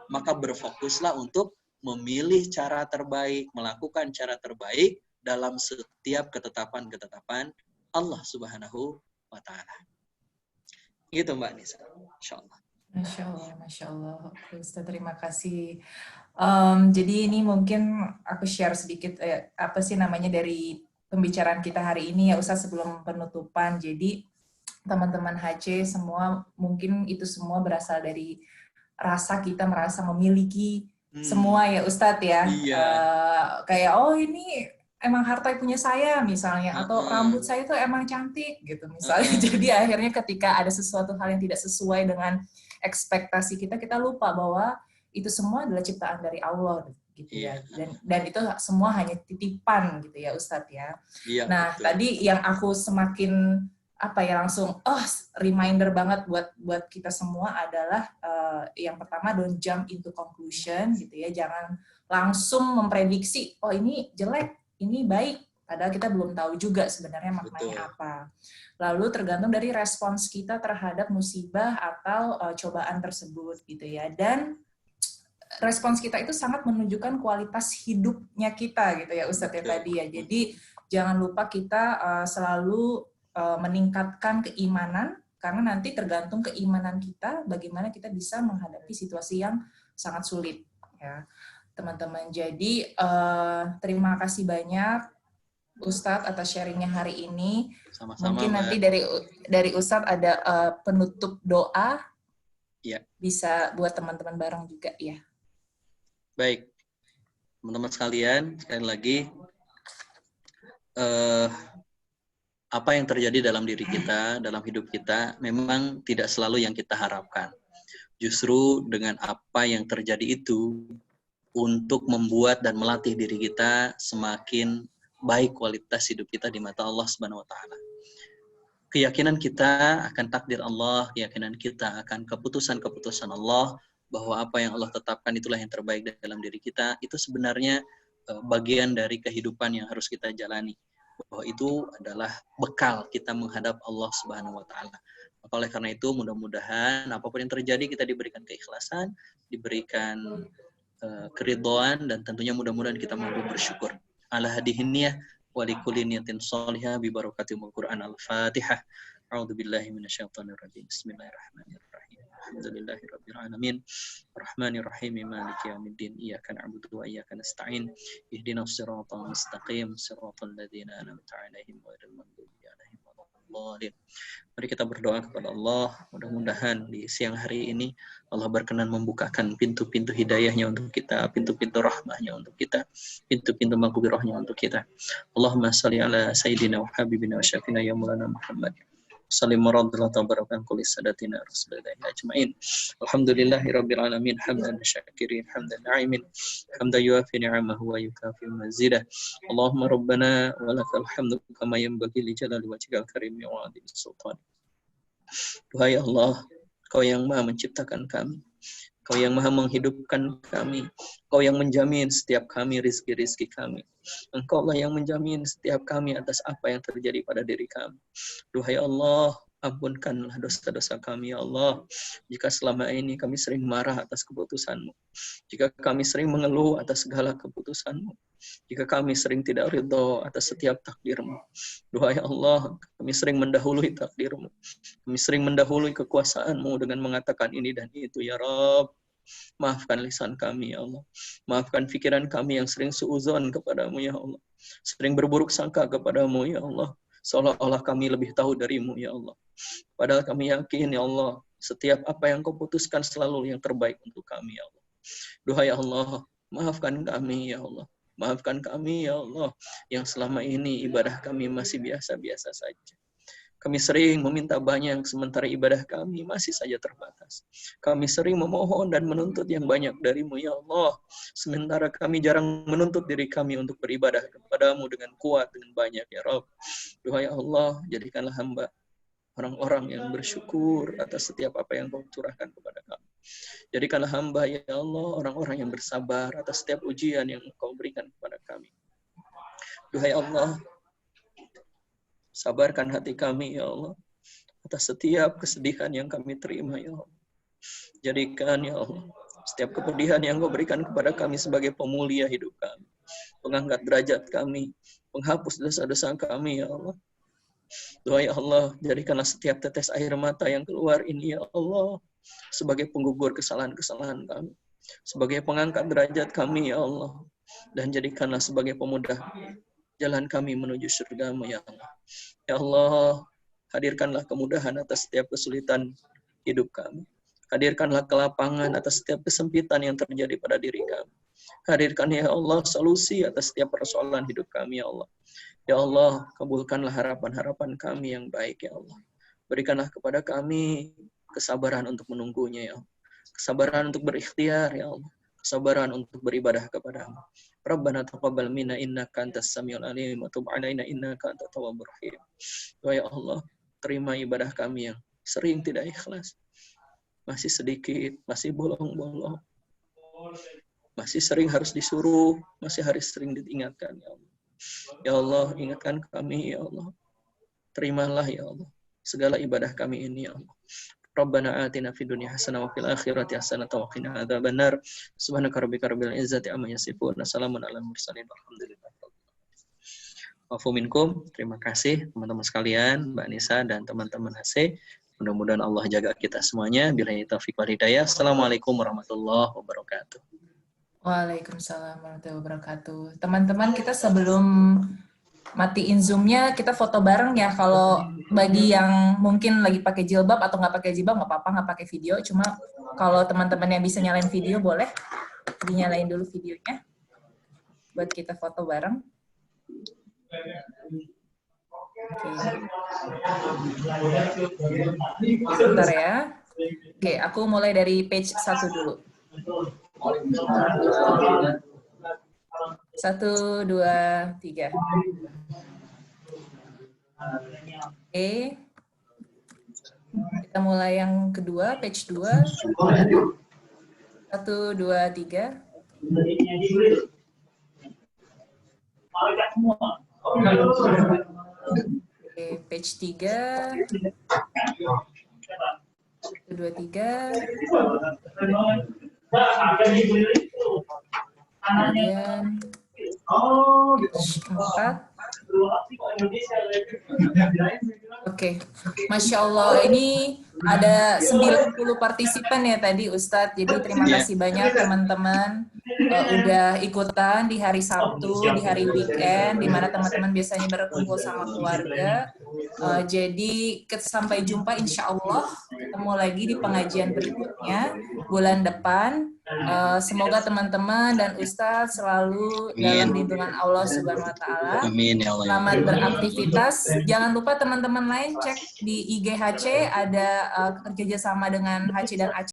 Maka berfokuslah untuk memilih cara terbaik, melakukan cara terbaik dalam setiap ketetapan-ketetapan Allah Subhanahu wa Ta'ala. Gitu Mbak Nisa. Insyaallah. Masya Allah, Masya Allah. Ustaz, terima kasih. Jadi ini mungkin aku share sedikit apa sih namanya dari pembicaraan kita hari ini ya Ustaz sebelum penutupan. Jadi teman-teman HC semua mungkin itu semua berasal dari rasa kita merasa memiliki semua ya Ustadz ya. Iya. Kayak oh ini emang harta punya saya misalnya, atau rambut saya itu emang cantik gitu misalnya. Jadi akhirnya ketika ada sesuatu hal yang tidak sesuai dengan ekspektasi kita, kita lupa bahwa itu semua adalah ciptaan dari Allah gitu ya. Dan itu semua hanya titipan gitu ya Ustadz ya. Iya, nah betul. Tadi yang aku semakin langsung reminder banget buat kita semua adalah yang pertama, don't jump into conclusion gitu ya, jangan langsung memprediksi oh ini jelek, ini baik, padahal kita belum tahu juga sebenarnya maknanya apa. Lalu tergantung dari respons kita terhadap musibah atau cobaan tersebut gitu ya, dan respons kita itu sangat menunjukkan kualitas hidupnya kita gitu ya Ustadz ya tadi ya. Jadi jangan lupa kita selalu meningkatkan keimanan, karena nanti tergantung keimanan kita bagaimana kita bisa menghadapi situasi yang sangat sulit ya teman-teman. Jadi terima kasih banyak Ustadz atas sharingnya hari ini. Sama-sama, mungkin nanti dari Ustadz ada penutup doa ya, bisa buat teman-teman bareng juga ya. Baik teman-teman sekalian, sekali lagi apa yang terjadi dalam diri kita, dalam hidup kita, memang tidak selalu yang kita harapkan. Justru dengan apa yang terjadi itu, untuk membuat dan melatih diri kita semakin baik kualitas hidup kita di mata Allah Subhanahu wa taala. Keyakinan kita akan takdir Allah, keyakinan kita akan keputusan-keputusan Allah, bahwa apa yang Allah tetapkan itulah yang terbaik dalam diri kita, itu sebenarnya bagian dari kehidupan yang harus kita jalani. Bahwa itu adalah bekal kita menghadap Allah Subhanahu wa taala. Maka oleh karena itu mudah-mudahan apapun yang terjadi kita diberikan keikhlasan, diberikan keridhaan, dan tentunya mudah-mudahan kita mampu bersyukur. Ala hadihiniyah wa likulli niyatin shalihah bi barakatil Qur'an al-Fatihah. A'udzu billahi minasyaitonir rajim. Bismillahirrahmanirrahim. Alhamdulillahirabbil alamin. Arrahmanir rahim. Maliki yaumiddin. Iyyaka na'budu wa iyyaka nasta'in. Ihdinas siratal mustaqim. Siratal ladzina an'amta 'alaihim ghairil maghdubi 'alaihim waladdallin. Mari kita berdoa kepada Allah. Mudah-mudahan di siang hari ini Allah berkenan membukakan pintu-pintu hidayahnya untuk kita, pintu-pintu rahmahnya untuk kita, pintu-pintu maghfirahnya untuk kita. Allahumma salli ala sayyidina wa habibina wa syafina ya maulana Muhammad. Salim radhiyallahu tabaraka kulli sadatina rasulillahi ajmain. Alhamdulillahi rabbil alamin, hamdan syakirin, hamdan na'imin, hamdan yuafi ni'amahu wa yukafi mazidah. Allahumma rabbana wa lakal hamdu kama yanbaghi li jalali wajhikal karim wa 'azimi sultan. Duhai Allah, Kau yang Maha menciptakan kami, Kau yang Maha menghidupkan kami, Kau yang menjamin setiap kami rizki-rizki kami. Engkau lah yang menjamin setiap kami atas apa yang terjadi pada diri kami. Duhai Allah, ampunkanlah dosa-dosa kami, ya Allah. Jika selama ini kami sering marah atas keputusan-Mu, jika kami sering mengeluh atas segala keputusan-Mu, jika kami sering tidak ridho atas setiap takdir-Mu, duhai Allah, kami sering mendahului takdir-Mu, kami sering mendahului kekuasaan-Mu dengan mengatakan ini dan itu, ya Rabb. Maafkan lisan kami, ya Allah. Maafkan pikiran kami yang sering suuzon kepadamu, ya Allah. Sering berburuk sangka kepadamu, ya Allah. Seolah-olah kami lebih tahu darimu, ya Allah. Padahal kami yakin, ya Allah, setiap apa yang Kau putuskan selalu yang terbaik untuk kami, ya Allah. Duhai Allah, maafkan kami, ya Allah. Maafkan kami, ya Allah, yang selama ini ibadah kami masih biasa-biasa saja. Kami sering meminta banyak, sementara ibadah kami masih saja terbatas. Kami sering memohon dan menuntut yang banyak darimu, ya Allah. Sementara kami jarang menuntut diri kami untuk beribadah kepadamu dengan kuat, dengan banyak, ya Rabb. Duhai Allah, jadikanlah hamba orang-orang yang bersyukur atas setiap apa yang Kau curahkan kepada kami. Jadikanlah hamba, ya Allah, orang-orang yang bersabar atas setiap ujian yang Kau berikan kepada kami. Duhai Allah, sabarkan hati kami, ya Allah, atas setiap kesedihan yang kami terima, ya Allah. Jadikan, ya Allah, setiap kepedihan yang Kau berikan kepada kami sebagai pemulia hidup kami, pengangkat derajat kami, penghapus dosa-dosa kami, ya Allah. Duhai Allah, jadikanlah setiap tetes air mata yang keluar ini, ya Allah, sebagai penggugur kesalahan-kesalahan kami, sebagai pengangkat derajat kami, ya Allah, dan jadikanlah sebagai pemudah jalan kami menuju surga-Mu, ya Allah. Ya Allah, hadirkanlah kemudahan atas setiap kesulitan hidup kami. Hadirkanlah kelapangan atas setiap kesempitan yang terjadi pada diri kami. Hadirkan, ya Allah, solusi atas setiap persoalan hidup kami, ya Allah. Ya Allah, kabulkanlah harapan-harapan kami yang baik, ya Allah. Berikanlah kepada kami kesabaran untuk menunggunya, ya Allah. Kesabaran untuk berikhtiar, ya Allah. Kesabaran untuk beribadah kepada-Mu. Rabbana taqabbal minna innaka antas samiul alim wa tub 'alaina innaka antat tawwabur rahim. Ya Allah, terima ibadah kami yang sering tidak ikhlas. Masih sedikit, masih bolong-bolong. Masih sering harus disuruh, masih harus sering diingatkan, ya Allah. Ya Allah, ingatkan kami, ya Allah. Terimalah, ya Allah, segala ibadah kami ini, ya Allah. Rabbana atina fid dunya hasanah wa fil akhirati hasanah wa qina adzabannar. Subhanaka rabbika rabbil izzati amma yasifun. Assalamun alal mursalin walhamdulillah. Wa'fu minkum. Terima kasih teman-teman sekalian, Mbak Nisa dan teman-teman HC. Mudah-mudahan Allah jaga kita semuanya. Billahi taufiq wal hidayah. Assalamualaikum warahmatullahi wabarakatuh. Waalaikumsalam warahmatullahi wabarakatuh. Teman-teman, kita sebelum matiin Zoom-nya, kita foto bareng ya. Kalau bagi yang mungkin lagi pakai jilbab atau nggak pakai jilbab, nggak apa-apa, nggak pakai video. Cuma kalau teman-teman yang bisa nyalain video, boleh dinyalain dulu videonya buat kita foto bareng. Sebentar ya. Oke, aku mulai dari page 1 dulu. 1, 2, 3. Oke. Kita mulai yang kedua, page 2. 1, 2, 3. Oke, page 3. 1, 2, 3. Kemudian page 4. Oke, Masya Allah, ini ada 90 partisipan ya tadi Ustadz, jadi terima kasih banyak teman-teman udah ikutan di hari Sabtu, di hari weekend, di mana teman-teman biasanya berkumpul sama keluarga. Jadi sampai jumpa insya Allah, ketemu lagi di pengajian berikutnya, bulan depan. Semoga teman-teman dan Ustadz selalu dalam lindungan Allah Subhanahu wa Ta'ala. Amin ya Allah. Selamat beraktivitas. Jangan lupa teman-teman lain cek di IG HC, ada kerjasama dengan HC dan AC